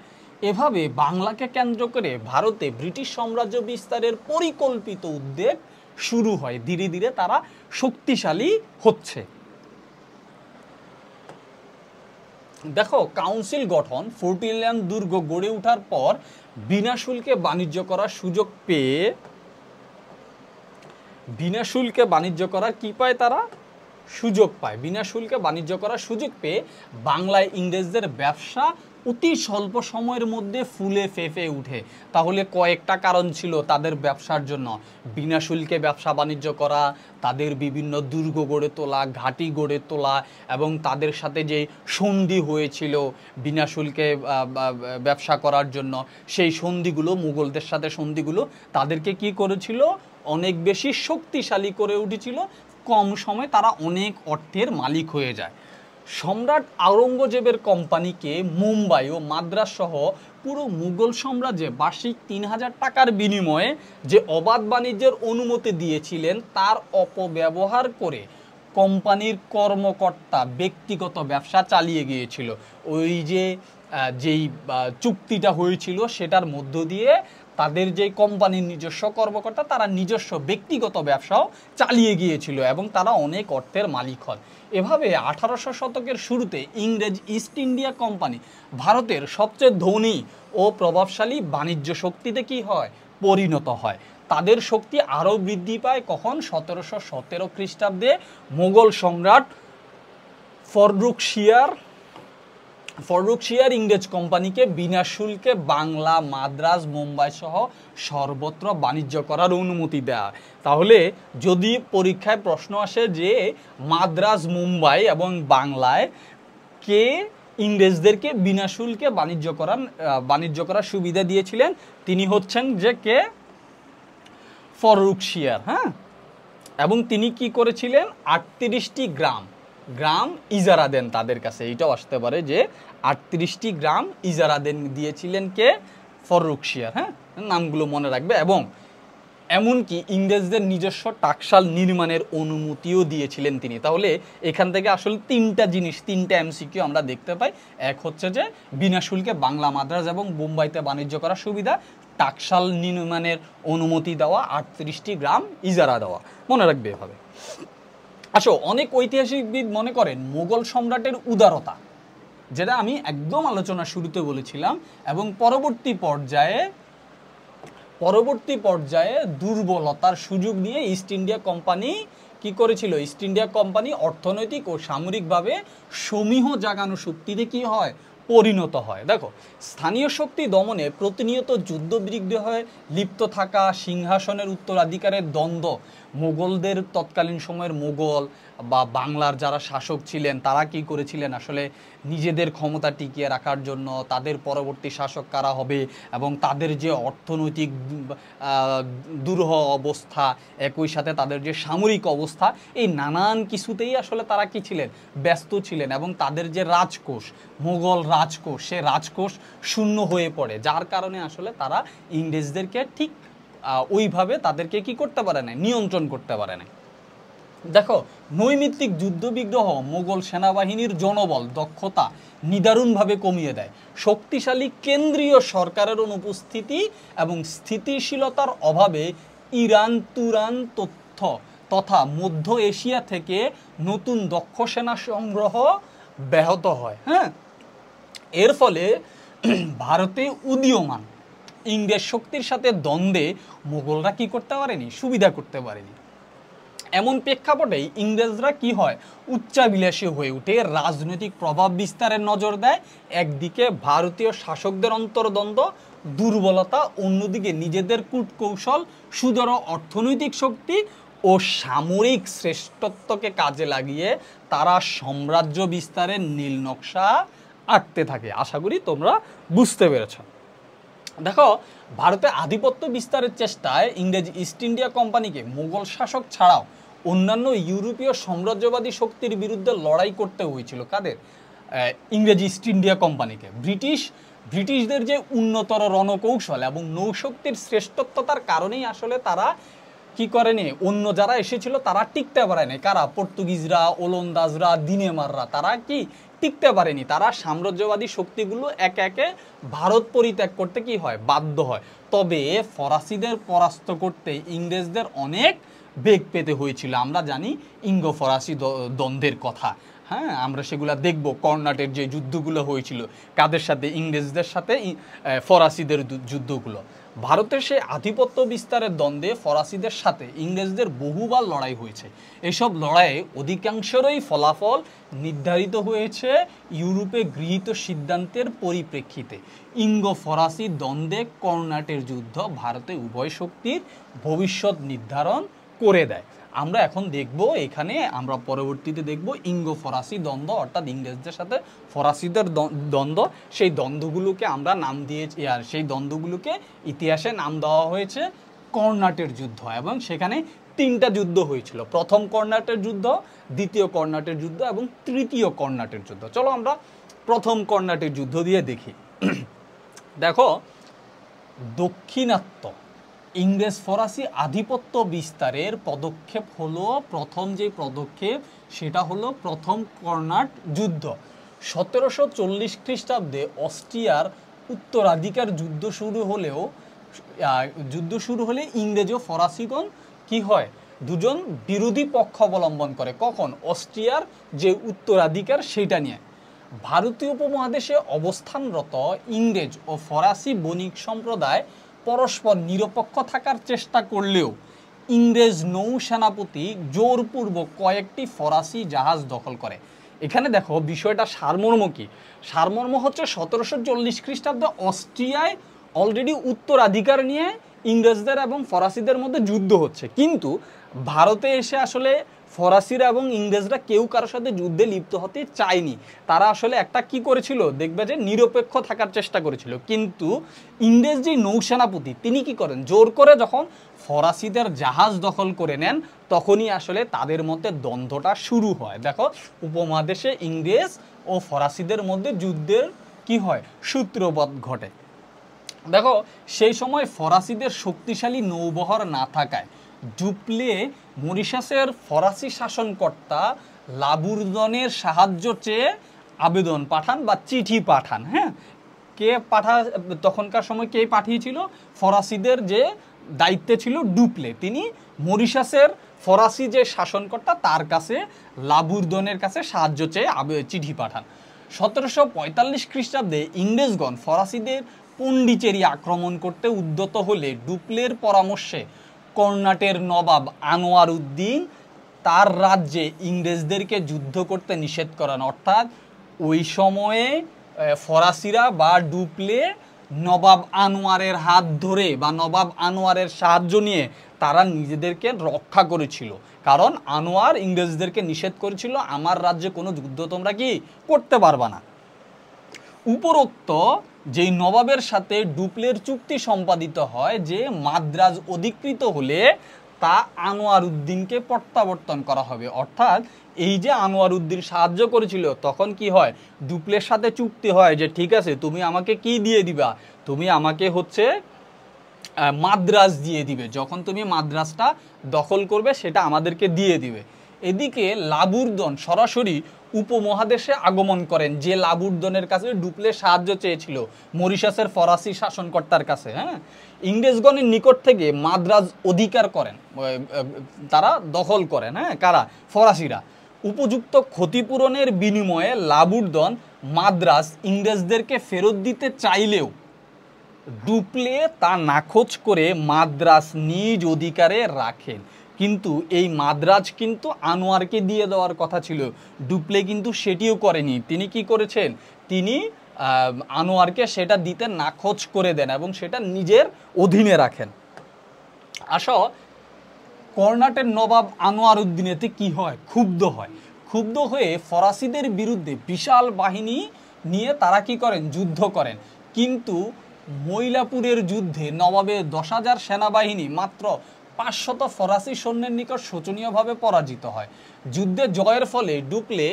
এভাবে বাংলাকে কেন্দ্র করে ভারতে ব্রিটিশ সাম্রাজ্য বিস্তারের পরিকল্পিত উদ্যোগ শুরু হয়। ধীরে ধীরে তারা শক্তিশালী হচ্ছে। দেখো, কাউন্সিল গঠন, ফোর্ট উইলিয়াম দুর্গ গড়ে ওঠার পর বিনা শুল্কে বাণিজ্য করার সুযোগ পেয়ে, বিনা শুল্কে বাণিজ্য করার কি পায় তারা, সুযোগ পায়। বিনা শুল্কে বাণিজ্য করার সুযোগ পেয়ে বাংলায় ইংরেজদের ব্যবসা অতি স্বল্প সময়ের মধ্যে ফুলে ফেঁপে উঠে। তাহলে কয়েকটা কারণ ছিল তাদের ব্যবসার জন্য। বিনা শুল্কে ব্যবসা বাণিজ্য করা, তাদের বিভিন্ন দুর্গ গড়ে তোলা, ঘাঁটি গড়ে তোলা, এবং তাদের সাথে যে সন্ধি হয়েছিল বিনা শুল্কে ব্যবসা করার জন্য, সেই সন্ধিগুলো, মুঘলদের সাথে সন্ধিগুলো তাদেরকে কি করেছিল, অনেক বেশি শক্তিশালী করে উঠেছিল। কম সময়ে তারা অনেক অর্থের মালিক হয়ে যায়। সম্রাট আওরঙ্গজেবের কোম্পানিকে মুম্বাই ও মাদ্রাস সহ পুরো মুঘল সাম্রাজ্যে বার্ষিক 3000 টাকার বিনিময়ে যে অবাধ বাণিজ্যের অনুমতি দিয়েছিলেন তার অপব্যবহার করে কোম্পানির কর্মকর্তা ব্যক্তিগত ব্যবসা চালিয়ে গিয়েছিল। ওই যে যেই চুক্তিটা হয়েছিল সেটার মধ্য দিয়ে তাদের যে কোম্পানির নিজস্ব কর্মকর্তা তারা নিজস্ব ব্যক্তিগত ব্যবসাও চালিয়ে গিয়েছিল এবং তারা অনেক অর্থের মালিক হন। এভাবে 1800 শতকের শুরুতে ইংরেজ ইস্ট ইন্ডিয়া কোম্পানি ভারতের সবচেয়ে ধনী ও প্রভাবশালী বাণিজ্য শক্তিতে কি হয়, পরিণত হয়। তাদের শক্তি আরও বৃদ্ধি পায় কখন, 1717 খ্রিস্টাব্দে মোগল সম্রাট ফররুখশিয়ার ইংরেজ কোম্পানিকে বিনা শুল্কে বাংলা, মাদ্রাজ, মুম্বাই সহ সর্বত্র বাণিজ্য করার অনুমতি দেয়। তাহলে যদি পরীক্ষায় প্রশ্ন আসে যে মাদ্রাজ, মুম্বাই এবং বাংলায় কে ইংরেজদেরকে বিনা শুল্কে বাণিজ্য করার সুবিধা দিয়েছিলেন, তিনি হচ্ছেন যে কে, ফররুখশিয়ার। হ্যাঁ, এবং তিনি কি করেছিলেন, 38টি গ্রাম ইজারা দেন তাদের কাছে। এইটাও আসতে পারে যে 38টি গ্রাম ইজারা দেন দিয়েছিলেন কে, ফররুখশিয়ার। হ্যাঁ, নামগুলো মনে রাখবে। এবং এমনকি ইংরেজদের নিজস্ব টাকশাল নির্মাণের অনুমতিও দিয়েছিলেন তিনি। তাহলে এখান থেকে আসলে তিনটা এমসিকিউ আমরা দেখতে পাই। এক হচ্ছে যে বিনা শুল্কে বাংলা, মাদ্রাজ এবং মুম্বাইতে বাণিজ্য করার সুবিধা, টাকশাল নির্মাণের অনুমতি দেওয়া, 38টি গ্রাম ইজারা দেওয়া। মনে রাখবে এভাবে। আসো, অনেক ঐতিহাসিকবিদ মনে করেন মোগল সম্রাটের উদারতা, যেটা আমি একদম আলোচনা শুরুতে বলেছিলাম, এবং পরবর্তী পর্যায়ে দুর্বলতার সুযোগ নিয়ে ইস্ট ইন্ডিয়া কোম্পানি কি করেছিল, ইস্ট ইন্ডিয়া কোম্পানি অর্থনৈতিক ও সামরিকভাবে সমীহ জাগানো শক্তিতে কি হয়, পরিণত হয়। দেখো, স্থানীয় শক্তি দমনে প্রতিনিয়ত যুদ্ধবিগ্রহে লিপ্ত থাকা, সিংহাসনের উত্তরাধিকারের দ্বন্দ্ব মোগলদের তৎকালীন সময়ের মোগল বা বাংলার যারা শাসক ছিলেন তারা কি করেছিলেন আসলে নিজেদের ক্ষমতা টিকিয়ে রাখার জন্য, তাদের পরবর্তী শাসক কারা হবে এবং তাদের যে অর্থনৈতিক দুরূহ অবস্থা, একই সাথে তাদের যে সামরিক অবস্থা, এই নানান কিছুতেই আসলে তারা কি ছিলেন, ব্যস্ত ছিলেন। এবং তাদের যে রাজকোষ, মোগল রাজকোষ, সে রাজকোষ শূন্য হয়ে পড়ে, যার কারণে আসলে তারা ইংরেজদেরকে ঠিক ওইভাবে তাদেরকে কি করতে পারে না, নিয়ন্ত্রণ করতে পারে না। দেখো, নৈমিত্তিক যুদ্ধবিগ্রহ মোগল সেনাবাহিনীর জনবল দক্ষতা নিদারুণভাবে কমিয়ে দেয়। শক্তিশালী কেন্দ্রীয় সরকারের অনুপস্থিতি এবং স্থিতিশীলতার অভাবে ইরান তুরান তথা মধ্য এশিয়া থেকে নতুন দক্ষ সেনা সংগ্রহ ব্যাহত হয়। হ্যাঁ, এর ফলে ভারতে উদীয়মান ইংরেজ শক্তির সাথে দ্বন্দ্বে মোগলরা কি করতে পারেনি, সুবিধা করতে পারেনি। এমন প্রেক্ষাপটেই ইংরেজরা কি হয়, উচ্চাভিলাষী হয়ে উঠে রাজনৈতিক প্রভাব বিস্তারের নজর দেয়। একদিকে ভারতীয় শাসকদের অন্তর্দ্বন্দ্ব, দুর্বলতা, অন্যদিকে নিজেদের কূটকৌশল, সুদৃঢ় অর্থনৈতিক শক্তি ও সামরিক শ্রেষ্ঠত্বকে কাজে লাগিয়ে তারা সাম্রাজ্য বিস্তারের নীল নকশা আঁকতে থাকে। আশা করি তোমরা বুঝতে পেরেছ। দেখো, ভারতে আধিপত্য বিস্তারের চেষ্টায় ইংরেজ ইস্ট ইন্ডিয়া কোম্পানিকে মোগল শাসক ছাড়াও অন্যান্য ইউরোপীয় সাম্রাজ্যবাদী শক্তির বিরুদ্ধে লড়াই করতে হয়েছিল। কাদের? ইংরেজ ইস্ট ইন্ডিয়া কোম্পানিকে। ব্রিটিশদের যে উন্নতর রণকৌশল এবং নৌশক্তির শ্রেষ্ঠত্বতার কারণেই আসলে তারা কি করেনি, অন্য যারা এসেছিল তারা টিকতে পারেনি। কারা? পর্তুগিজরা, ওলন্দাজরা, দিনেমাররা, তারা কি টিকতে পারেনি। তারা সাম্রাজ্যবাদী শক্তিগুলো একে একে ভারত পরিত্যাগ করতে কি হয়, বাধ্য হয়। তবে ফরাসিদের পরাস্ত করতে ইংরেজদের অনেক বেগ পেতে হয়েছিল। আমরা জানি ইঙ্গো ফরাসি দ্বন্দ্বের কথা। হ্যাঁ, আমরা সেগুলো দেখব। কর্ণাটের যে যুদ্ধগুলো হয়েছিল, কাদের সাথে? ইংরেজদের সাথে ফরাসিদের যুদ্ধগুলো। ভারতের সেই আধিপত্য বিস্তারের দ্বন্দ্বে ফরাসিদের সাথে ইংরেজদের বহুবার লড়াই হয়েছে। এসব লড়াইয়ে অধিকাংশেরই ফলাফল নির্ধারিত হয়েছে ইউরোপে গৃহীত সিদ্ধান্তের পরিপ্রেক্ষিতে। ইঙ্গো ফরাসি দ্বন্দ্বে কর্ণাটের যুদ্ধ ভারতে উভয় শক্তির ভবিষ্যৎ নির্ধারণ করে দেয়। আমরা এখন দেখব, এখানে আমরা পরবর্তীতে দেখব ইঙ্গো ফরাসি দ্বন্দ্ব, অর্থাৎ ইংরেজদের সাথে ফরাসিদের দ্বন্দ্ব। সেই দ্বন্দ্বগুলোকে আমরা নাম দিয়েছি, আর সেই দ্বন্দ্বগুলোকে ইতিহাসে নাম দেওয়া হয়েছে কর্ণাটের যুদ্ধ। এবং সেখানে 3টা যুদ্ধ হয়েছিল: প্রথম কর্ণাটের যুদ্ধ, দ্বিতীয় কর্ণাটের যুদ্ধ এবং তৃতীয় কর্ণাটের যুদ্ধ। চলো আমরা প্রথম কর্ণাটের যুদ্ধ দিয়ে দেখি। দেখো, দক্ষিণাত্য ইংরেজ ফরাসি আধিপত্য বিস্তারের পদক্ষেপ হলো, প্রথম যে পদক্ষেপ সেটা হলো প্রথম কর্ণাট যুদ্ধ। 1740 খ্রিস্টাব্দে অস্ট্রিয়ার উত্তরাধিকার যুদ্ধ শুরু হলে ইংরেজ ও ফরাসিগণ কি হয়, দুজন বিরোধী পক্ষ অবলম্বন করে। কখন? অস্ট্রিয়ার যে উত্তরাধিকার সেটা নিয়ে। ভারতীয় উপমহাদেশে অবস্থানরত ইংরেজ ও ফরাসি বণিক সম্প্রদায় পরস্পর নিরপেক্ষ থাকার চেষ্টা করলেও ইংরেজ নৌ সেনাপতি জোরপূর্বক কয়েকটি ফরাসি জাহাজ দখল করে। এখানে দেখো বিষয়টা সারমর্ম কি? সারমর্ম হচ্ছে 1740 খ্রিস্টাব্দে অস্ট্রিয়ায় অলরেডি উত্তরাধিকার নিয়ে ইংরেজদের এবং ফরাসিদের মধ্যে যুদ্ধ হচ্ছে, কিন্তু ভারতে এসে আসলে ফরাসিরা এবং ইংরেজরা কেউ কারোর সাথে যুদ্ধে লিপ্ত হতে চায়নি। তারা আসলে একটা কি করেছিল, দেখবে যে নিরপেক্ষ থাকার চেষ্টা করেছিল। কিন্তু ইংরেজ যে নৌসেনাপতি তিনি কি করেন, জোর করে যখন ফরাসিদের জাহাজ দখল করে নেন, তখনই আসলে তাদের মধ্যে দ্বন্দ্বটা শুরু হয়। দেখো, উপমহাদেশে ইংরেজ ও ফরাসিদের মধ্যে যুদ্ধের কি হয়, সূত্রপাত ঘটে। দেখো, সেই সময় ফরাসিদের শক্তিশালী নৌবহর না থাকায় ডুপ্লে মরিশাসের ফরাসি শাসনকর্তা লাবুরদনের সাহায্য চেয়ে আবেদন পাঠান বা চিঠি পাঠান। হ্যাঁ, তখনকার সময় কে পাঠিয়েছিল? ফরাসিদের যে দায়িত্বে ছিল ডুপ্লে, তিনি মরিশাসের ফরাসি যে শাসনকর্তা তার কাছে, লাবুরদনের কাছে সাহায্য চেয়ে চিঠি পাঠান। 1745 খ্রিস্টাব্দে ইংরেজগণ ফরাসিদের পন্ডিচেরি আক্রমণ করতে উদ্যত হলে ডুপ্লের পরামর্শে কর্ণাটের নবাব আনোয়ার উদ্দিন তার রাজ্যে ইংরেজদেরকে যুদ্ধ করতে নিষেধ করেন। অর্থাৎ ওই সময়ে ফরাসিরা বা ডুপ্লে নবাব আনোয়ারের হাত ধরে বা নবাব আনোয়ারের সাহায্য নিয়ে তারা নিজেদেরকে রক্ষা করেছিল, কারণ আনোয়ার ইংরেজদেরকে নিষেধ করেছিল আমার রাজ্যে কোনো যুদ্ধ তোমরা কি করতে পারবা না। উপরোক্ত যেই নবাবের সাথে ডুপ্লের চুক্তি সম্পাদিত হয় যে মাদ্রাজ অধিকৃত হলে তা আনোয়ার উদ্দিনকে প্রত্যাবর্তন করা হবে। অর্থাৎ এই যে আনোয়ার উদ্দিন সাহায্য করেছিল, তখন কি হয়, ডুপ্লের সাথে চুক্তি হয় যে ঠিক আছে তুমি আমাকে কি দিয়ে দিবা, তুমি আমাকে হচ্ছে মাদ্রাজ দিয়ে দিবে, যখন তুমি মাদ্রাজটা দখল করবে সেটা আমাদেরকে দিয়ে দিবে। এদিকে লাবুরদন সরাসরি উপমহাদেশে আগমন করেন, যে লাবুরদনের কাছে ডুপ্লে সাহায্য চেয়েছিল মরিশাসের ফরাসি শাসনকর্তার কাছে। হ্যাঁ, ইংরেজগণের নিকট থেকে মাদ্রাজ অধিকার করেন, তারা দখল করেন। হ্যাঁ, কারা? ফরাসিরা। উপযুক্ত ক্ষতিপূরণের বিনিময়ে লাবুরদন মাদ্রাজ ইংরেজদেরকে ফেরত দিতে চাইলেও ডুপ্লে তা নাকচ করে মাদ্রাজ নিজ অধিকারে রাখেন। কিন্তু এই মাদ্রাজ কিন্তু আনোয়ারকে দিয়ে দেওয়ার কথা ছিল, ডুপ্লে কিন্তু সেটিও করেনি। তিনি কি করেছেন, তিনি আনোয়ারকে সেটা দিতে নাকচ করে দেন এবং সেটা নিজের অধীনে রাখেন। আসো, কর্ণাটের নবাব আনোয়ার উদ্দিন এতে কি হয়, ক্ষুব্ধ হয়। ক্ষুব্ধ হয়ে ফরাসিদের বিরুদ্ধে বিশাল বাহিনী নিয়ে তারা কি করেন, যুদ্ধ করেন। কিন্তু মৈলাপুরের যুদ্ধে নবাবের 10,000 সেনাবাহিনী মাত্র 500 ফরাসি সৈন্যের নিকট শোচনীয়ভাবে পরাজিত হয়। যুদ্ধে জয়ের ফলে ডুপ্লে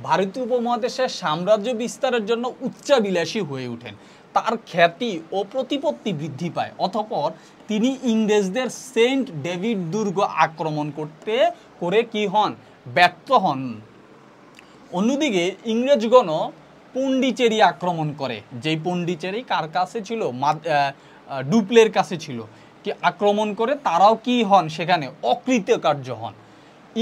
ভারতীয় উপমহাদেশের সাম্রাজ্য বিস্তারের জন্য উচ্চাভিলাষী হয়ে ওঠেন। তার খ্যাতি ও প্রতিপত্তি বৃদ্ধি পায়। অতঃপর তিনি ইংরেজদের সেন্ট ডেভিড দুর্গ আক্রমণ করে কি হন, ব্যর্থ হন। অন্যদিকে ইংরেজগণ পন্ডিচেরি আক্রমণ করে, যেই পন্ডিচেরি কার কাছে ছিল, ডুপ্লের কাছে ছিল, কি আক্রমণ করে তারাও কি হন, সেখানে অকৃতকার্য হন।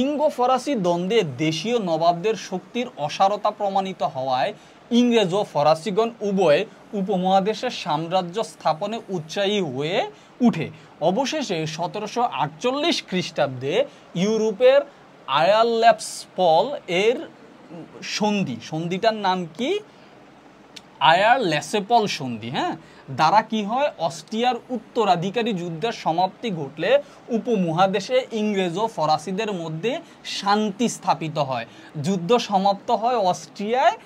ইঙ্গো ফরাসি দ্বন্দ্বে দেশীয় নবাবদের শক্তির অসারতা প্রমাণিত হওয়ায় ইংরেজ ও ফরাসিগণ উভয়ে উপমহাদেশের সাম্রাজ্য স্থাপনে উৎসাহী হয়ে উঠে। অবশেষে 1748 খ্রিস্টাব্দে ইউরোপের আয়ারল্যাপসপল এর সন্ধিটার নাম কি, আয়ারল্যাসেপল সন্ধি। হ্যাঁ, দ্বারা কি হয়, অস্ট্রিয়ার উত্তরাধিকারী যুদ্ধের সমাপ্তি ঘটলে উপমহাদেশে ইংরেজ ও ফরাসিদের মধ্যে শান্তি স্থাপিত হয়। যুদ্ধ সমাপ্ত হয় অস্ট্রিয়ায়,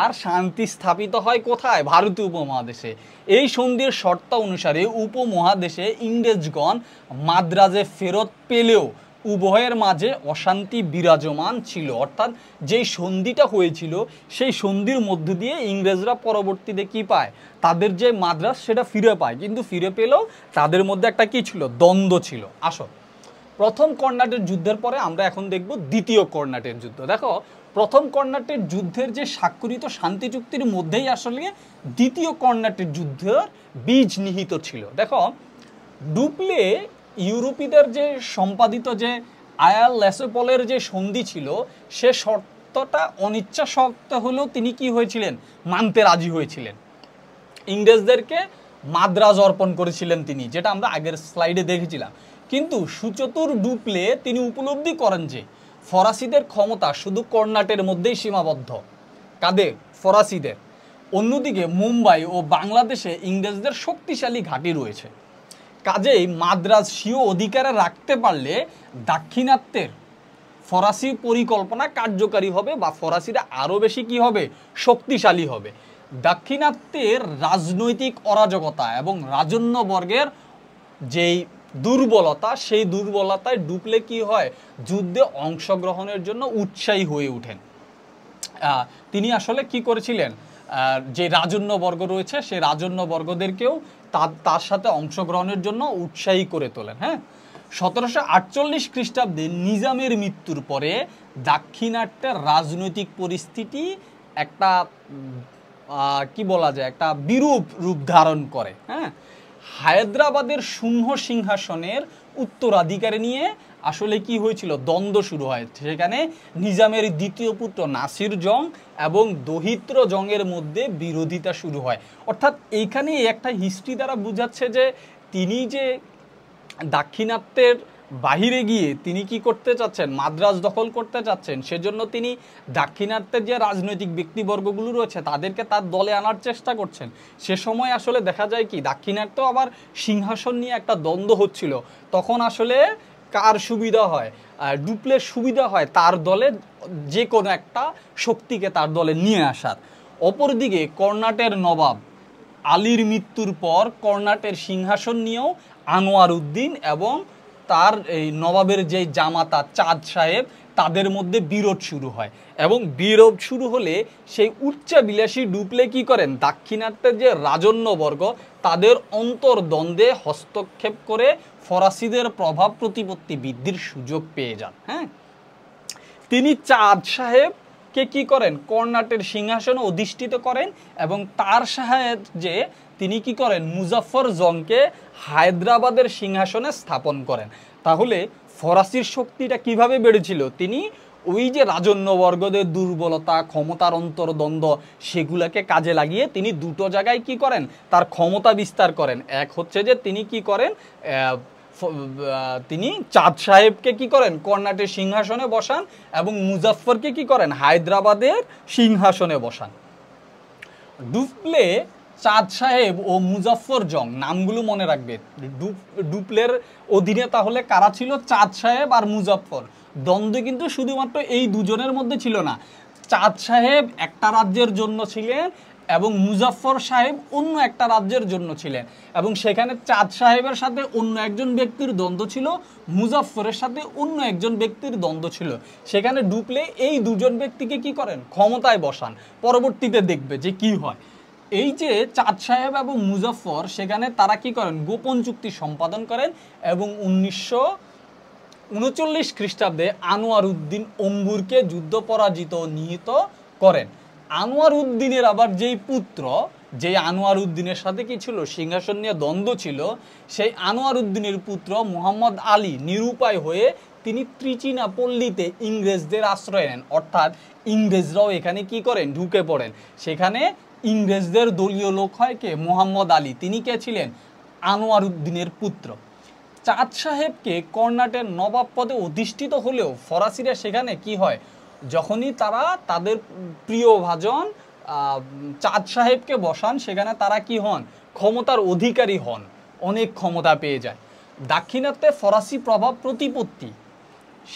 আর শান্তি স্থাপিত হয় কোথায়, ভারতীয় উপমহাদেশে। এই সন্ধির শর্ত অনুসারে উপমহাদেশে ইংরেজগণ মাদ্রাজে ফেরত পেলেও উভয়ের মাঝে অশান্তি বিরাজমান ছিল। অর্থাৎ যেই সন্ধিটা হয়েছিল সেই সন্ধির মধ্য দিয়ে ইংরেজরা পরবর্তীতে কি পায়, তাদের যে মাদ্রাজ সেটা ফিরে পায়, কিন্তু ফিরে পেলেও তাদের মধ্যে একটা কি ছিল, দ্বন্দ্ব ছিল। আসো, প্রথম কর্ণাটের যুদ্ধের পরে আমরা এখন দেখব দ্বিতীয় কর্ণাটের যুদ্ধ। দেখো, প্রথম কর্ণাটের যুদ্ধের যে স্বাক্ষরিত শান্তি চুক্তির মধ্যেই আসলে দ্বিতীয় কর্ণাটের যুদ্ধের বীজ নিহিত ছিল। দেখো, ডুপ্লে ইউরোপীদের যে সম্পাদিত যে আয়ারল্যাসেপলের যে সন্ধি ছিল, সে শর্তটা অনিচ্ছা সত্ত্বেও হলেও তিনি কি হয়েছিলেন, মানতে রাজি হয়েছিলেন। ইংরেজদেরকে মাদ্রাজ অর্পণ করেছিলেন তিনি, যেটা আমরা আগের স্লাইডে দেখেছিলাম। কিন্তু সুচতুর ডুপ্লে তিনি উপলব্ধি করেন যে ফরাসিদের ক্ষমতা শুধু কর্ণাটের মধ্যেই সীমাবদ্ধ। কাদের? ফরাসিদের। অন্যদিকে মুম্বাই ও বাংলাদেশে ইংরেজদের শক্তিশালী ঘাঁটি রয়েছে। কাজেই মাদ্রাজ স্বীয় অধিকারে রাখতে পারলে দাক্ষিণাত্যের ফরাসি পরিকল্পনা কার্যকারী হবে, বা ফরাসিরা আরও বেশি কি হবে, শক্তিশালী হবে। দাক্ষিণাত্যের রাজনৈতিক অরাজকতা এবং রাজন্যবর্গের যেই দুর্বলতা, সেই দুর্বলতায় ডুপ্লে কি হয়, যুদ্ধে অংশগ্রহণের জন্য উৎসাহী হয়ে ওঠেন। তিনি আসলে কি করেছিলেন, যে রাজন্যবর্গ রয়েছে সেই রাজন্যবর্গদেরকেও তার সাথে অংশগ্রহণের জন্য উৎসাহী করে তোলেন। হ্যাঁ, 1748 খ্রিস্টাব্দে নিজামের মৃত্যুর পরে দাক্ষিণাত্যের রাজনৈতিক পরিস্থিতি একটা কি বলা যায়, একটা বিরূপ রূপ ধারণ করে। হ্যাঁ, হায়দ্রাবাদের সিংহ সিংহাসনের উত্তরাধিকারী নিয়ে আসলে কি হয়েছিল, দ্বন্দ্ব শুরু হয়। সেখানে নিজামের দ্বিতীয় পুত্র নাসির জং এবং দহিত্র জংয়ের মধ্যে বিরোধিতা শুরু হয়। অর্থাৎ এইখানে একটা হিস্ট্রি দ্বারা বোঝাচ্ছে যে তিনি যে দাক্ষিণাত্যের বাহিরে গিয়ে তিনি কি করতে চাচ্ছেন, মাদ্রাজ দখল করতে চাচ্ছেন। সেজন্য তিনি দাক্ষিণাত্যের যে রাজনৈতিক ব্যক্তিবর্গগুলো রয়েছে তাদেরকে তার দলে আনার চেষ্টা করছেন। সে সময় আসলে দেখা যায় কি দাক্ষিণাত্য আবার সিংহাসন নিয়ে একটা দ্বন্দ্ব হচ্ছিল। তখন আসলে কার সুবিধা হয়, ডুপ্লের সুবিধা হয় তার দলে যে কোনো একটা শক্তিকে তার দলে নিয়ে আসার। অপরদিকে কর্ণাটের নবাব আলীর মৃত্যুর পর কর্ণাটের সিংহাসন নিয়েও আনোয়ার উদ্দিন এবং তার এই নবাবের যে জামাতা চাঁদ সাহেব তাদের মধ্যে বিরোধ শুরু হয়। এবং বিরোধ শুরু হলে সেই উচ্চাবিলাসী ডুপ্লে কি করেন, দাক্ষিণাত্যের যে রাজন্যবর্গ তাদের অন্তর্দ্বন্দ্বে হস্তক্ষেপ করে ফরাসিদের প্রভাব প্রতিপত্তি বৃদ্ধির সুযোগ পেয়ে যান। হ্যাঁ, তিনি চাঁদ সাহেবকে কি করেন, কর্ণাটের সিংহাসনে অধিষ্ঠিত করেন এবং তার সাহায্যে তিনি কি করেন, মুজাফফর জংকে হায়দ্রাবাদের সিংহাসনে স্থাপন করেন। তাহলে ফরাসির শক্তিটা কিভাবে বেড়েছিল, তিনি ওই যে রাজন্যবর্গদের দুর্বলতা, ক্ষমতার অন্তর্দ্বন্দ্ব সেগুলোকে কাজে লাগিয়ে তিনি দুটো জায়গায় কি করেন, তার ক্ষমতা বিস্তার করেন। এক হচ্ছে যে তিনি কি করেন, তিনি চাঁদ সাহেবকে কি করেন, কর্ণাটের সিংহাসনে বসান এবং মুজাফফরকে কি করেন, হায়দ্রাবাদের সিংহাসনে বসান। ডুপ্লে, চাঁদ সাহেব ও মুজাফফর জং নামগুলো মনে রাখবে। ডুপ্লের অধীনে তাহলে কারা ছিল, চাঁদ সাহেব আর মুজাফফর। দ্বন্দ্ব কিন্তু শুধুমাত্র এই দুজনের মধ্যে ছিল না, চাঁদ সাহেব একটা রাজ্যের জন্য ছিলেন এবং মুজাফফর সাহেব অন্য একটা রাজ্যের জন্য ছিলেন। এবং সেখানে চাঁদ সাহেবের সাথে অন্য একজন ব্যক্তির দ্বন্দ্ব ছিল, মুজাফফরের সাথে অন্য একজন ব্যক্তির দ্বন্দ্ব ছিল। সেখানে ডুপ্লে এই দুজন ব্যক্তিকে কি করেন, ক্ষমতায় বসান। পরবর্তীতে দেখবে যে কি হয়। এই যে চাঁদ সাহেব এবং মুজাফফর সেখানে তারা কি করেন, গোপন চুক্তি সম্পাদন করেন এবং 1939 খ্রিস্টাব্দে আনোয়ার উদ্দিন অম্বুরকে যুদ্ধ পরাজিত নিহত করেন। আনোয়ার উদ্দিনের আবার যেই পুত্র, যে আনোয়ার উদ্দিনের সাথে কি ছিল, সিংহাসন নিয়ে দ্বন্দ্ব ছিল, সেই আনোয়ার উদ্দিনের পুত্র মোহাম্মদ আলী নিরুপায় হয়ে তিনি ত্রিচিনাপল্লীতে ইংরেজদের আশ্রয় নেন। অর্থাৎ ইংরেজরাও এখানে কি করেন, ঢুকে পড়েন। সেখানে ইংরেজদের দলীয় লোক হয় কে, মোহাম্মদ আলী। তিনি কে ছিলেন, আনোয়ার উদ্দিনের পুত্র। চাঁদ সাহেবকে কর্ণাটের নবাব পদে অধিষ্ঠিত হলেও ফরাসিরা সেখানে কি হয়, যখনই তারা তাদের প্রিয় ভাজন চাঁদ সাহেবকে বসান সেখানে তারা কি হন, ক্ষমতার অধিকারী হন, অনেক ক্ষমতা পেয়ে যায়। দাক্ষিণাত্যে ফরাসি প্রভাব প্রতিপত্তি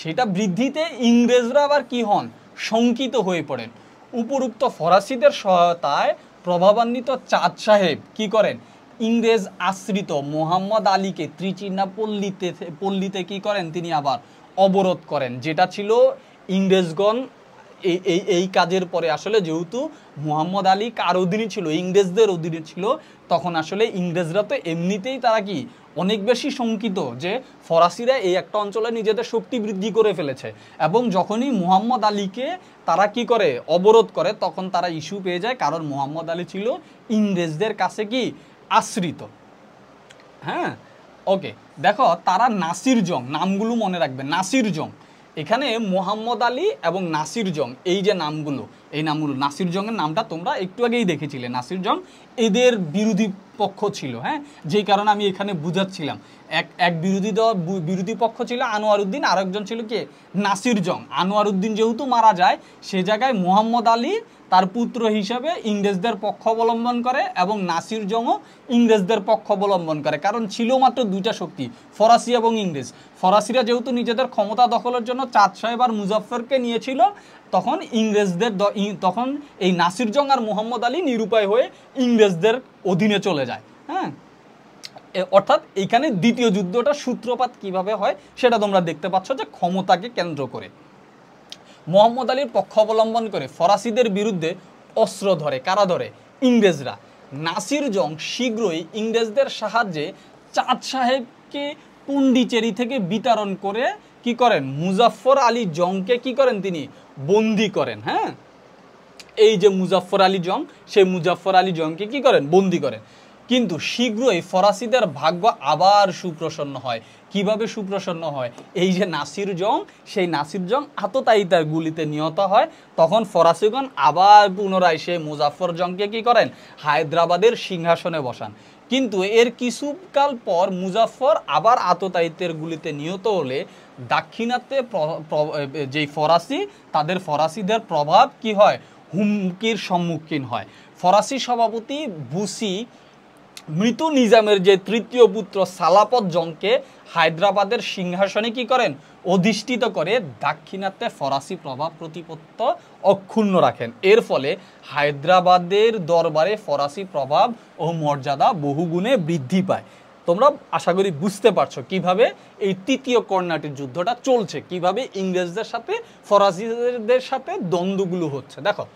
সেটা বৃদ্ধিতে ইংরেজরা আবার কি হন, শঙ্কিত হয়ে পড়েন। উপরুক্ত ফরাসিদের সহায়তায় প্রভাবান্বিত চাঁদ সাহেব কি করেন, ইংরেজ আশ্রিত মোহাম্মদ আলীকে ত্রিচিনাপল্লীতে কি করেন, তিনি আবার অবরোধ করেন। যেটা ছিল ইংরেজগণ এই কাজের পরে আসলে যেহেতু মোহাম্মদ আলী কার অধীনে ছিল, ইংরেজদের অধীনে ছিল, তখন আসলে ইংরেজরা তো এমনিতেই তারা কি অনেক বেশি শঙ্কিত যে ফরাসিরা এই একটা অঞ্চলে নিজেদের শক্তি বৃদ্ধি করে ফেলেছে। এবং যখনই মোহাম্মদ আলীকে তারা কি করে, অবরোধ করে, তখন তারা ইস্যু পেয়ে যায়, কারণ মোহাম্মদ আলী ছিল ইংরেজদের কাছে কি আশ্রিত। হ্যাঁ, ওকে, দেখো তারা নাসির জং, নামগুলো মনে রাখবে, নাসির জং। এখানে মোহাম্মদ আলী এবং নাসির জং, এই যে নামগুলো, এই নামগুলো, নাসির জংয়ের নামটা তোমরা একটু আগেই দেখেছিলে। নাসির জং এদের বিরোধী পক্ষ ছিল। হ্যাঁ, যেই কারণে আমি এখানে বুঝাচ্ছিলাম, এক বিরোধী পক্ষ ছিল আনোয়ার উদ্দিন, আরেকজন ছিল কে, নাসির জং। আনোয়ার উদ্দিন যেহেতু মারা যায়, সে জায়গায় মোহাম্মদ আলী তার পুত্র হিসাবে ইংরেজদের পক্ষ অবলম্বন করে এবং নাসির জংও ইংরেজদের পক্ষ অবলম্বন করে। কারণ ছিল মাত্র দুইটা শক্তি, ফরাসি এবং ইংরেজ। ফরাসিরা যেহেতু নিজেদের ক্ষমতা দখলের জন্য চাঁদ সাহেব আর মুজাফফরকে নিয়েছিল, তখন তখন এই নাসির জং আর মোহাম্মদ আলী নিরুপায় হয়ে ইংরেজদের অধীনে চলে যায়। হ্যাঁ, অর্থাৎ এখানে দ্বিতীয় যুদ্ধটা সূত্রপাত কিভাবে হয় সেটা তোমরা দেখতে পাচ্ছ, যে ক্ষমতাকে কেন্দ্র করে মোহাম্মদ আলীর পক্ষ অবলম্বন করে ফরাসিদের বিরুদ্ধে অস্ত্র ধরে। কারা ধরে, ইংরেজরা। নাসির জং শীঘ্রই ইংরেজদের সাহায্যে চাঁদ সাহেবকে পুন্ডিচেরি থেকে বিতাড়ন করে কি করেন, মুজাফফর আলী জংকে কি করেন, তিনি বন্দি করেন। হ্যাঁ, এই যে মুজাফফর আলী জং, সেই মুজাফফর আলী জংকে কি করেন, বন্দি করেন। কিন্তু শীঘ্রই ফরাসিদের ভাগ্য আবার সুপ্রসন্ন হয়। কিভাবে সুপ্রসন্ন হয়? এই যে নাসির জং, সেই নাসির জং আততায়ীদের গুলিতে নিহত হয়, তখন ফরাসিগণ আবার পুনরায় সেই মুজাফফর জংকে কি করেন? হায়দ্রাবাদের সিংহাসনে বসান। কিন্তু এর কিছুকাল পর মুজাফফর আবার আততায়ীদের গুলিতে নিহত হলে দাক্ষিণাত্যে যেই ফরাসি, তাদের ফরাসিদের প্রভাব কি হয়? হুমকির সম্মুখীন হয়। ফরাসি সভাপতি বুসি মৃত নিজামের যে তৃতীয় পুত্র সালাপত জংকে হায়দ্রাবাদের সিংহাসনে কি করেন? অধিষ্ঠিত করে দাক্ষিণাত্যে ফরাসি প্রভাব প্রতিপত্ত অক্ষুণ্ণ রাখেন। এর ফলে হায়দ্রাবাদের দরবারে ফরাসি প্রভাব ও মর্যাদা বহুগুণে বৃদ্ধি পায়। তোমরা আশা করি বুঝতে পারছো কিভাবে এই তৃতীয় কর্ণাটিক যুদ্ধটা চলছে, কিভাবে ইংরেজদের সাথে ফরাসিদের সাথে দ্বন্দ্বগুলো হচ্ছে। দেখো,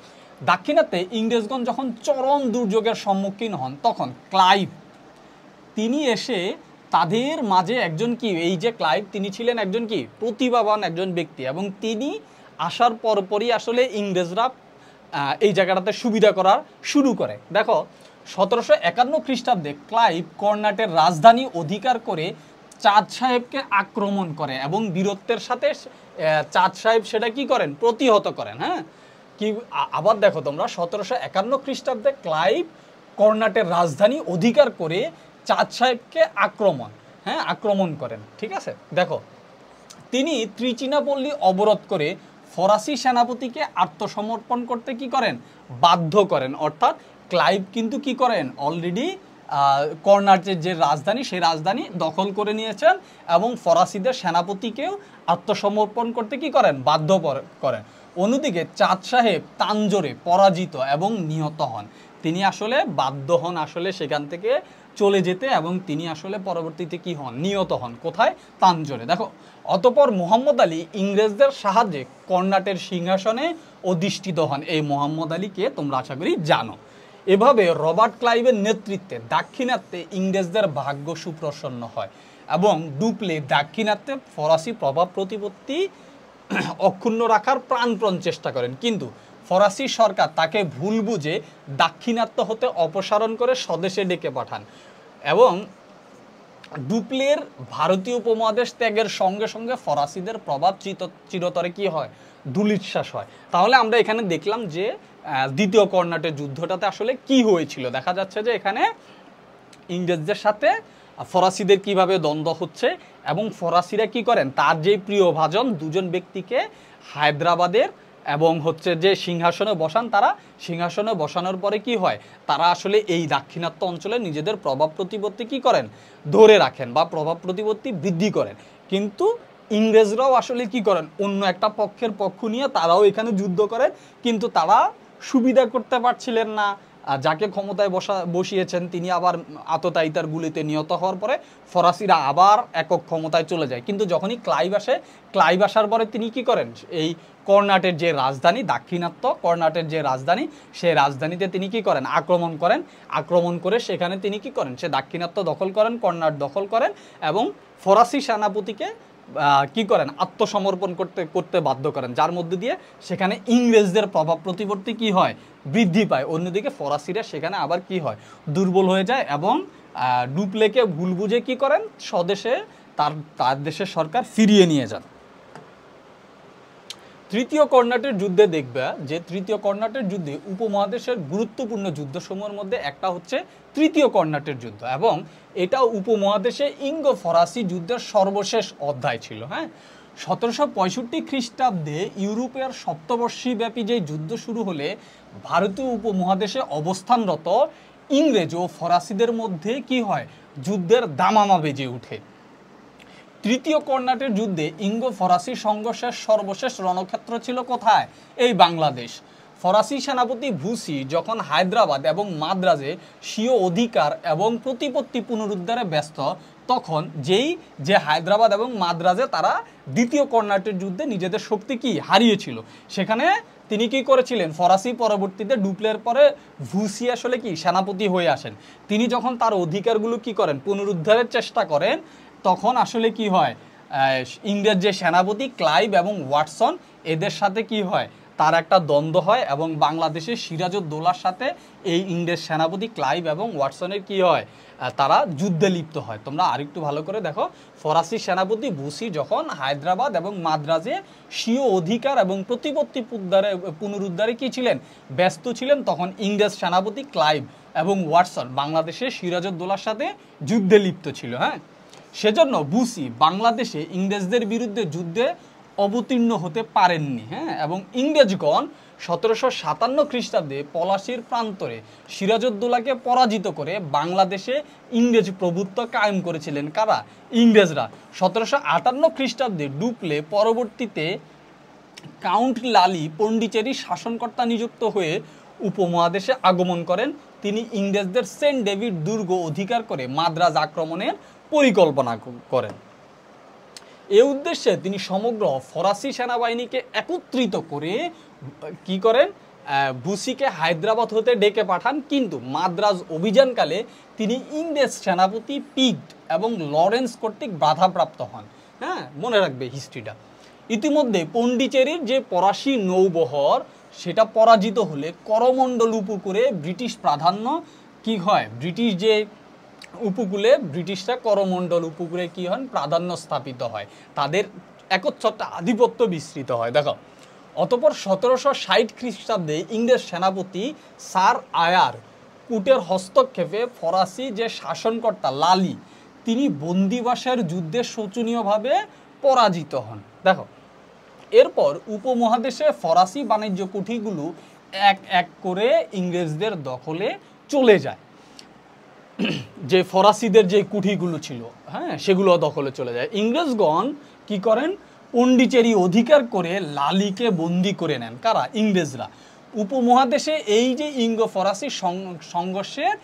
দাক্ষিণাত্যে ইংরেজগণ যখন চরম দুর্যোগের সম্মুখীন হন, তখন ক্লাইভ তিনি এসে তাদের মাঝে একজন কি, এই যে ক্লাইভ তিনি ছিলেন একজন কি প্রতিভাবান একজন ব্যক্তি, এবং তিনি আসার পরপরই আসলে ইংরেজরা এই জায়গাটাতে সুবিধা করার শুরু করে। দেখো, 1751 খ্রিস্টাব্দে ক্লাইভ কর্ণাটের রাজধানী অধিকার করে চাঁদ সাহেবকে আক্রমণ করে এবং বীরত্বের সাথে চাঁদ সাহেব সেটা কি করেন? প্রতিহত করেন। হ্যাঁ, কি আবার দেখো তোমরা, 1751 খ্রিস্টাব্দে ক্লাইভ কর্ণাটের রাজধানী অধিকার করে চাঁদ সাহেবকে আক্রমণ করেন। ঠিক আছে, দেখো তিনি ত্রিচিনাপল্লী অবরোধ করে ফরাসি সেনাপতিকে আত্মসমর্পণ করতে কি করেন? বাধ্য করেন। অর্থাৎ ক্লাইভ কিন্তু কি করেন? অলরেডি কর্ণাটের যে রাজধানী, সেই রাজধানী দখল করে নিয়েছেন এবং ফরাসিদের সেনাপতিকেও আত্মসমর্পণ করতে কি করেন? বাধ্য করেন। অন্যদিকে চাঁদ সাহেব তাঞ্জোরে পরাজিত এবং নিহত হন। তিনি আসলে বাধ্য হন আসলে সেখান থেকে চলে যেতে, এবং তিনি আসলে পরবর্তীতে কি হন? নিহত হন। কোথায়? তাঞ্জোরে। দেখো, অতঃপর মোহাম্মদ আলী ইংরেজদের সাহায্যে কর্ণাটের সিংহাসনে অধিষ্ঠিত হন। এই মোহাম্মদ আলীকে তোমরা আশা করি জানো। এভাবে রবার্ট ক্লাইভের নেতৃত্বে দাক্ষিণাত্যে ইংরেজদের ভাগ্য সুপ্রসন্ন হয় এবং ডুপ্লে দাক্ষিণাত্যে ফরাসি প্রভাব প্রতিপত্তি অক্ষুণ্ণ রাখার প্রাণপণ চেষ্টা করেন। কিন্তু ফরাসি সরকার তাকে ভুল বুঝে দাক্ষিণাত্য হতে অপসারণ করে স্বদেশে ডেকে পাঠান, এবং ডুপ্লের ভারতীয় উপমহাদেশ ত্যাগের সঙ্গে সঙ্গে ফরাসিদের প্রভাব চিরতরে কি হয়? ধূলিসাৎ হয়। তাহলে আমরা এখানে দেখলাম যে দ্বিতীয় কর্ণাটের যুদ্ধটাতে আসলে কি হয়েছিল। দেখা যাচ্ছে যে এখানে ইংরেজদের সাথে ফরাসিদের কিভাবে দ্বন্দ্ব হচ্ছে, এবং ফরাসিরা কি করেন? তার যে প্রিয় ভাজন দুজন ব্যক্তিকে হায়দ্রাবাদের এবং হচ্ছে যে সিংহাসনে বসান। তারা সিংহাসনে বসানোর পরে কি হয়? তারা আসলে এই দাক্ষিণাত্য অঞ্চলে নিজেদের প্রভাব প্রতিপত্তি কি করেন? ধরে রাখেন বা প্রভাব প্রতিপত্তি বৃদ্ধি করেন। কিন্তু ইংরেজরাও আসলে কি করেন? অন্য একটা পক্ষের পক্ষ নিয়ে তারাও এখানে যুদ্ধ করেন, কিন্তু তারা সুবিধা করতে পারছিলেন না। যাকে ক্ষমতায় বসিয়েছেন তিনি আবার আততায়ীতার গুলিতে নিহত হওয়ার পরে ফরাসিরা আবার একক ক্ষমতায় চলে যায়। কিন্তু যখনই ক্লাইভ আসে, ক্লাইভ আসার পরে তিনি কি করেন? এই কর্ণাটের যে রাজধানী দাক্ষিণাত্য, কর্ণাটের যে রাজধানী, সেই রাজধানীতে তিনি কি করেন? আক্রমণ করে সেখানে তিনি কি করেন? সে দাক্ষিণাত্য দখল করেন, কর্ণাট দখল করেন, এবং ফরাসি সেনাপতিকে কি করেন? আত্মসমর্পণ করতে বাধ্য করেন, যার মধ্যে দিয়ে সেখানে ইংরেজদের প্রভাব প্রতিপত্তি কি হয়? বৃদ্ধি পায়। অন্যদিকে ফরাসিরা সেখানে আবার কি হয়? দুর্বল হয়ে যায়, এবং ডুপ্লেকে ভুল বুঝে কি করেন? স্বদেশে তার দেশের সরকার ফিরিয়ে নিয়ে যান। তৃতীয় কর্ণাটের যুদ্ধে দেখবে যে তৃতীয় কর্ণাটের যুদ্ধে উপমহাদেশের গুরুত্বপূর্ণ যুদ্ধসমূহের মধ্যে একটা হচ্ছে তৃতীয় কর্ণাটের যুদ্ধ, এবং এটা উপমহাদেশে ইঙ্গো ফরাসি যুদ্ধের সর্বশেষ অধ্যায় ছিল। হ্যাঁ, 1765 খ্রিস্টাব্দে ইউরোপের সপ্তবর্ষীব্যাপী যে যুদ্ধ শুরু হলে ভারতীয় উপমহাদেশে অবস্থানরত ইংরেজ ও ফরাসিদের মধ্যে কি হয়? যুদ্ধের দামামা বেজে ওঠে। তৃতীয় কর্ণাটের যুদ্ধে ইঙ্গো ফরাসি সংঘর্ষের সর্বশেষ রণক্ষেত্র ছিল কোথায়? এই বাংলাদেশ। ফরাসি সেনাপতি ভুসি যখন হায়দ্রাবাদ এবং মাদ্রাজে স্বীয় অধিকার এবং প্রতিপত্তি পুনরুদ্ধারে ব্যস্ত, তখন যে হায়দ্রাবাদ এবং মাদ্রাজে তারা দ্বিতীয় কর্ণাটের যুদ্ধে নিজেদের শক্তি কি হারিয়েছিল, সেখানে তিনি কি করেছিলেন? ফরাসি পরবর্তীতে ডুপ্লের পরে ভুসি আসলে কি সেনাপতি হয়ে আসেন। তিনি যখন তার অধিকারগুলো কি করেন? পুনরুদ্ধারের চেষ্টা করেন, তখন আসলে কি হয়? ইংরেজ যে সেনাপতি ক্লাইভ এবং ওয়াটসন, এদের সাথে কি হয়? তার একটা দ্বন্দ্ব হয় এবং বাংলাদেশের সিরাজউদ্দৌলার সাথে এই ইংরেজ সেনাপতি ক্লাইভ এবং ওয়াটসনের কি হয়, তারা যুদ্ধে লিপ্ত হয়। তোমরা আরেকটু ভালো করে দেখো, ফরাসি সেনাপতি বুসি যখন হায়দ্রাবাদ এবং মাদ্রাজে স্বীয় অধিকার এবং প্রতিপত্তি পুনরুদ্ধারে কি ছিলেন, ব্যস্ত ছিলেন, তখন ইংরেজ সেনাপতি ক্লাইভ এবং ওয়াটসন বাংলাদেশের সিরাজউদ্দৌলার সাথে যুদ্ধে লিপ্ত ছিল। হ্যাঁ, সেজন্য বুসি বাংলাদেশে ইংরেজদের বিরুদ্ধে যুদ্ধে অবতীর্ণ হতে পারেননি। হ্যাঁ, এবং ইংরেজগণ 1757 খ্রিস্টাব্দে পলাশীর প্রান্তরে সিরাজউদ্দৌলাকে পরাজিত করে বাংলাদেশে ইংরেজ প্রভুত্ব কায়েম করেছিলেন। কারা? ইংরেজরা। 1758 খ্রিস্টাব্দে ডুপ্লে পরবর্তীতে কাউন্ট লালি পন্ডিচেরির শাসনকর্তা নিযুক্ত হয়ে উপমহাদেশে আগমন করেন। তিনি ইংরেজদের সেন্ট ডেভিড দুর্গ অধিকার করে মাদ্রাজ আক্রমণের পরিকল্পনা করেন। এ উদ্দেশ্যে তিনি সমগ্র ফরাসি সেনাবাহিনীকে একত্রিত করে কি করেন, বুসিকে হায়দ্রাবাদ হতে ডেকে পাঠান। কিন্তু মাদ্রাজ অভিযানকালে তিনি ইংরেজ সেনাপতি পিট এবং লরেন্স কর্তৃক বাধাপ্রাপ্ত হন। হ্যাঁ, মনে রাখবে হিস্ট্রিটা। ইতিমধ্যে পন্ডিচেরির যে ফরাসি নৌবহর সেটা পরাজিত হলে করমণ্ডল উপকূলে ব্রিটিশ প্রাধান্য কি হয়, ব্রিটিশ যে উপকূলে ব্রিটিশরা করমণ্ডল উপকূলে কি হন, প্রাধান্য স্থাপিত হয়, তাদের একচ্ছত্র আধিপত্য বিস্তৃত হয়। দেখো, অতঃপর 1760 খ্রিস্টাব্দে ইংরেজ সেনাপতি স্যার আয়ার কুটের হস্তক্ষেপে ফরাসি যে শাসনকর্তা লালি তিনি বন্দিবাসের যুদ্ধে শোচনীয়ভাবে পরাজিত হন। দেখো, এরপর উপমহাদেশে ফরাসি বাণিজ্য কুঠিগুলো এক এক করে ইংরেজদের দখলে চলে যায়। যে ফরাসিদের যে কুঠিগুলো ছিল, হ্যাঁ, সেগুলো দখলে চলে যায়। ইংরেজগণ কি করেন, পন্ডিচেরি অধিকার করে লালিকে বন্দি করে নেন। কারা? ইংরেজরা। উপমহাদেশে এই যে ইঙ্গো ফরাসি সংঘর্ষের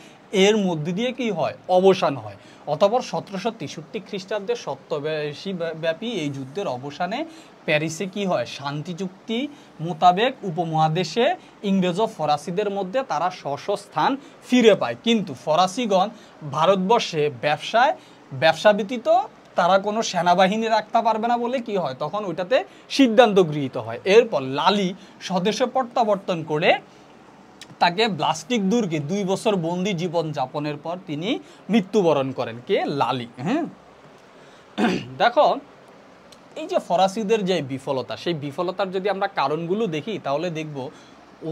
এর মধ্যে দিয়ে কি হয়, অবসান হয়। অতঃপর 1763 খ্রিস্টাব্দে সপ্তাহব্যাপী ব্যাপী এই যুদ্ধের অবসানে প্যারিসে কি হয়, শান্তি চুক্তি মোতাবেক উপমহাদেশে ইংরেজ ও ফরাসিদের মধ্যে তারা স্ব স্থান ফিরে পায়। কিন্তু ফরাসিগণ ভারতবর্ষে ব্যবসা ব্যতীত তারা কোনো সেনাবাহিনী রাখতে পারবে না বলে কি হয়, তখন ওইটাতে সিদ্ধান্ত গৃহীত হয়। এরপর লালি স্বদেশে প্রত্যাবর্তন করে তাকে ব্লাস্টিক দুর্গে 2 বছর বন্দি জীবন যাপনের পর তিনি মৃত্যুবরণ করেন। কে? লালি। হ্যাঁ, দেখো, এই যে ফরাসিদের যে বিফলতা, সেই বিফলতার যদি আমরা কারণগুলো দেখি তাহলে দেখব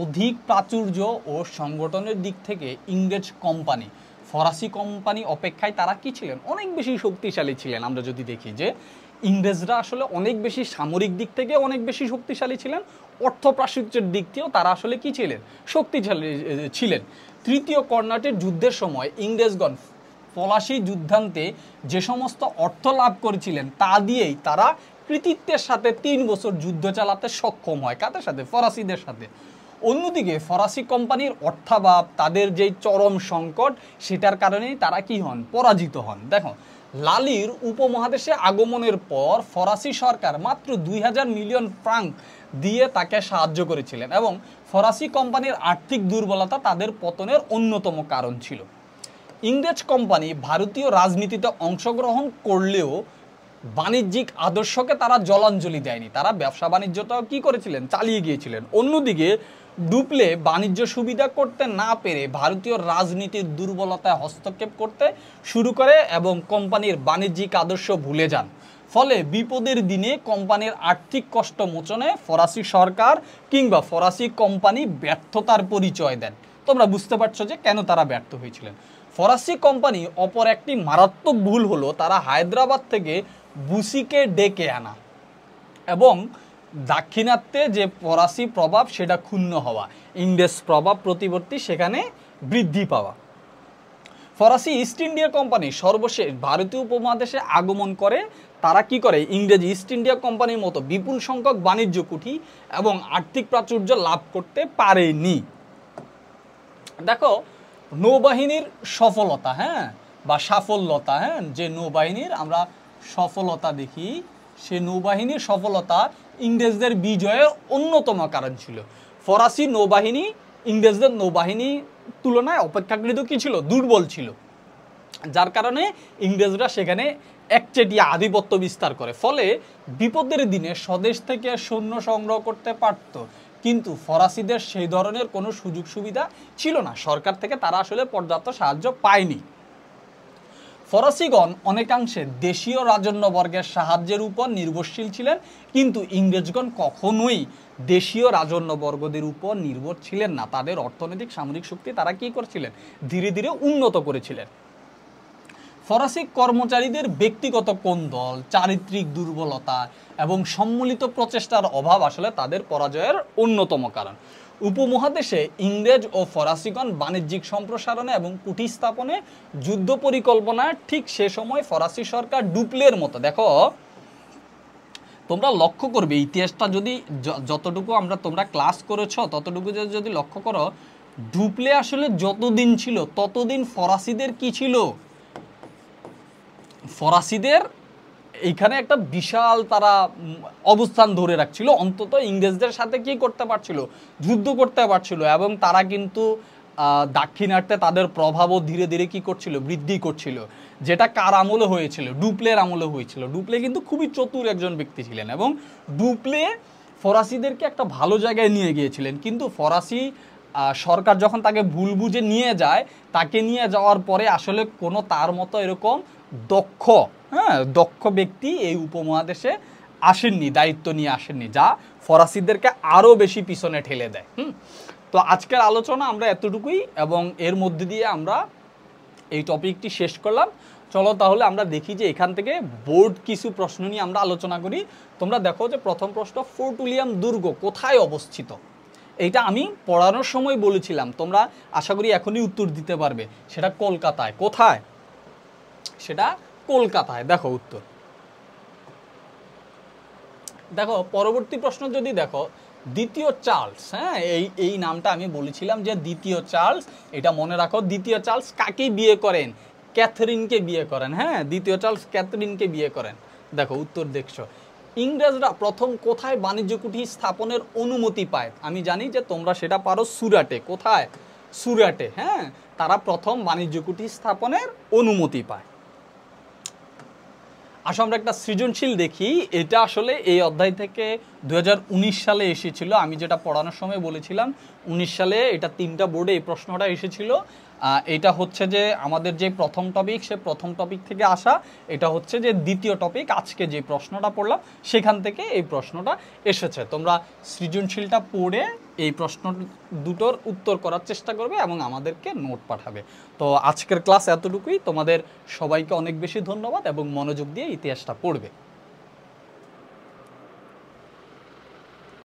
অধিক প্রাচুর্য ও সংগঠনের দিক থেকে ইংরেজ কোম্পানি ফরাসি কোম্পানি অপেক্ষায় তারা কি ছিলেন, অনেক বেশি শক্তিশালী ছিলেন। আমরা যদি দেখি যে ইংরেজরা আসলে অনেক বেশি সামরিক দিক থেকে অনেক বেশি শক্তিশালী ছিলেন, অর্থ প্রাচুর্যের দিক থেকেও তারা আসলে কি ছিলেন, শক্তিশালী ছিলেন। তৃতীয় কর্নাটের যুদ্ধের সময় ইংরেজগণ পলাশী যুদ্ধান্তে যে সমস্ত অর্থ লাভ করেছিলেন তা দিয়েই তারা কৃতিত্বের সাথে 3 বছর যুদ্ধ চালাতে সক্ষম হয়। কাদের সাথে? ফরাসিদের সাথে। অন্যদিকে ফরাসি কোম্পানির অর্থাভাব, তাদের যেই চরম সংকট, সেটার কারণেই তারা কি হন, পরাজিত হন। দেখো, লালির উপমহাদেশে আগমনের পর ফরাসি সরকার মাত্র 2000 মিলিয়ন ফ্রাঙ্ক দিয়ে তাকে সাহায্য করেছিলেন এবং ফরাসি কোম্পানির আর্থিক দুর্বলতা তাদের পতনের অন্যতম কারণ ছিল। ইংরেজ কোম্পানি ভারতীয় রাজনীতিতে অংশগ্রহণ করলেও বাণিজ্যিক আদর্শকে তারা জলাঞ্জলি দেয়নি, তারা ব্যবসা বাণিজ্যটাও কি করেছিলেন, চালিয়ে গিয়েছিলেন। অন্যদিকে ডুপ্লে বাণিজ্য সুবিধা করতে না পেরে ভারতীয় রাজনীতির দুর্বলতায় হস্তক্ষেপ করতে শুরু করে এবং কোম্পানির বাণিজ্যিক আদর্শ ভুলে যান। ফলে বিপদের দিনে কোম্পানির আর্থিক কষ্ট মোচনে ফরাসি সরকার কিংবা ফরাসি কোম্পানি ব্যর্থতার পরিচয় দেন। তোমরা বুঝতে পারছো যে কেন তারা ব্যর্থ হয়েছিলেন। ফরাসি কোম্পানি অপর একটি মারাত্মক ভুল হলো তারা হায়দ্রাবাদ থেকে বুসিকে ডেকে আনা এবং দাক্ষিণাত্যে যে ফরাসি প্রভাব সেটা ক্ষুণ্ণ হওয়া, ইংরেজ প্রভাব প্রতিবর্তী সেখানে বৃদ্ধি পাওয়া। ফরাসি ইস্ট ইন্ডিয়া কোম্পানি সর্বশেষ ভারতীয় উপমহাদেশে আগমন করে। তারা কি করে, ইংরেজ ইস্ট ইন্ডিয়া কোম্পানির মতো বিপুল সংখ্যক বাণিজ্য কুঠি এবং আর্থিক প্রাচুর্য লাভ করতে পারেনি। দেখো, নৌবাহিনীর সফলতা, হ্যাঁ, বা সাফল্যতা, হ্যাঁ, যে নৌবাহিনীর আমরা সফলতা দেখি, সে নৌবাহিনীর সফলতা ইংরেজদের বিজয়ের অন্যতম কারণ ছিল। ফরাসি নৌবাহিনী ইংরেজদের নৌবাহিনী তুলনায় অপেক্ষাকৃত কি ছিল, দুর্বল ছিল, যার কারণে ইংরেজরা সেখানে একচেটিয়া আধিপত্য বিস্তার করে। ফলে বিপদের দিনে স্বদেশ থেকে সৈন্য সংগ্রহ করতে পারত কিন্তু ফরাসিদের সেই ধরনের কোনো সুযোগ সুবিধা ছিল না, সরকার থেকে তারা আসলে পর্যাপ্ত সাহায্য পায়নি। ফরাসিগণ অনেকাংশে দেশীয় রাজন্যবর্গের সাহায্যের উপর নির্ভরশীল ছিলেন, কিন্তু ইংরেজগণ কখনোই দেশীয় রাজন্যবর্গদের উপর নির্ভর ছিলেন না। তাদের অর্থনৈতিক সামরিক শক্তি তারা কি করছিলেন, ধীরে ধীরে উন্নত করেছিলেন। ফরাসি কর্মচারীদের ব্যক্তিগত কোন্দল, চারিত্রিক দুর্বলতা এবং সম্মিলিত প্রচেষ্টার অভাব আসলে তাদের পরাজয়ের অন্যতম কারণ। উপমহাদেশে ইংরেজ ও ফরাসিগণ বাণিজ্যিক সম্প্রসারণে এবং কুঠি স্থাপনে যুদ্ধ পরিকল্পনায় ঠিক সে সময় ফরাসি সরকার ডুপ্লের মতো, দেখো তোমরা লক্ষ্য করবে ইতিহাসটা যদি যতটুকু তোমরা ক্লাস করেছো ততটুকু যদি লক্ষ্য করো, ডুপ্লে আসলে যতদিন ছিল ততদিন ফরাসিদের কি ছিল, ফরাসিদের এইখানে একটা বিশাল তারা অবস্থান ধরে রাখছিল, অন্তত ইংরেজদের সাথে কি করতে পারছিল, যুদ্ধ করতে পারছিল। এবং তারা কিন্তু দাক্ষিণাত্যে তাদের প্রভাবও ধীরে ধীরে কি করছিল, বৃদ্ধি করছিল, যেটা কার আমলে হয়েছিল, ডুপ্লের আমলে হয়েছিল। ডুপ্লে কিন্তু খুবই চতুর একজন ব্যক্তি ছিলেন এবং ডুপ্লে ফরাসিদেরকে একটা ভালো জায়গায় নিয়ে গিয়েছিলেন। কিন্তু ফরাসি সরকার যখন তাকে ভুল বুঝে নিয়ে যায়, তাকে নিয়ে যাওয়ার পরে আসলে কোনো তার মতো এরকম দক্ষ ব্যক্তি এই উপমহাদেশে আসেননি, দায়িত্ব নিয়ে আসেননি, যা ফরাসিদেরকে আরও বেশি পিছনে ঠেলে দেয়। তো আজকের আলোচনা আমরা এতটুকুই, এবং এর মধ্যে দিয়ে আমরা এই টপিকটি শেষ করলাম। চলো তাহলে আমরা দেখি যে এখান থেকে বোর্ড কিছু প্রশ্ন নিয়ে আমরা আলোচনা করি। তোমরা দেখো যে প্রথম প্রশ্ন, ফোর্ট উইলিয়াম দুর্গ কোথায় অবস্থিত? এইটা আমি পড়ানোর সময় বলেছিলাম, তোমরা আশা করি এখনই উত্তর দিতে পারবে। সেটা কলকাতায়। কোথায়? সেটা কলকাতায়। দেখো উত্তর। দেখো পরবর্তী প্রশ্ন যদি দেখো, দ্বিতীয় চার্লস, এই নামটা আমি বলেছিলাম যে দ্বিতীয় চার্লস, এটা মনে রাখো। দ্বিতীয় চার্লস কাকে বিয়ে করেন? ক্যাথরিনকে বিয়ে করেন। দ্বিতীয় চার্লস ক্যাথরিনকে বিয়ে করেন। দেখো উত্তর দেখছো। ইংরেজরা প্রথম কোথায় বাণিজ্য কুঠি স্থাপনের অনুমতি পায়? আমি জানি যে তোমরা সেটা পারো, সুরাটে। কোথায়? সুরাটে। তারা প্রথম বাণিজ্য কুঠি স্থাপনের অনুমতি পায়। আসলে আমরা একটা সৃজনশীল দেখি, এটা আসলে এই অধ্যায় থেকে 2019 সালে এসেছিল। আমি যেটা পড়ানোর সময় বলেছিলাম 19 সালে এটা 3টা বোর্ডে এই প্রশ্নটা এসেছিল। এটা হচ্ছে যে আমাদের যে প্রথম টপিক, সে প্রথম টপিক থেকে আসা। এটা হচ্ছে যে দ্বিতীয় টপিক, আজকে যে প্রশ্নটা পড়লাম সেখান থেকে এই প্রশ্নটা এসেছে। তোমরা সৃজনশীলটা পড়ে এই প্রশ্ন দুটোর উত্তর করার চেষ্টা করবে এবং আমাদেরকে নোট পাঠাবে। তো আজকের ক্লাস এতটুকুই। তোমাদের সবাইকে অনেক বেশি ধন্যবাদ এবং মনোযোগ দিয়ে ইতিহাসটা পড়বে।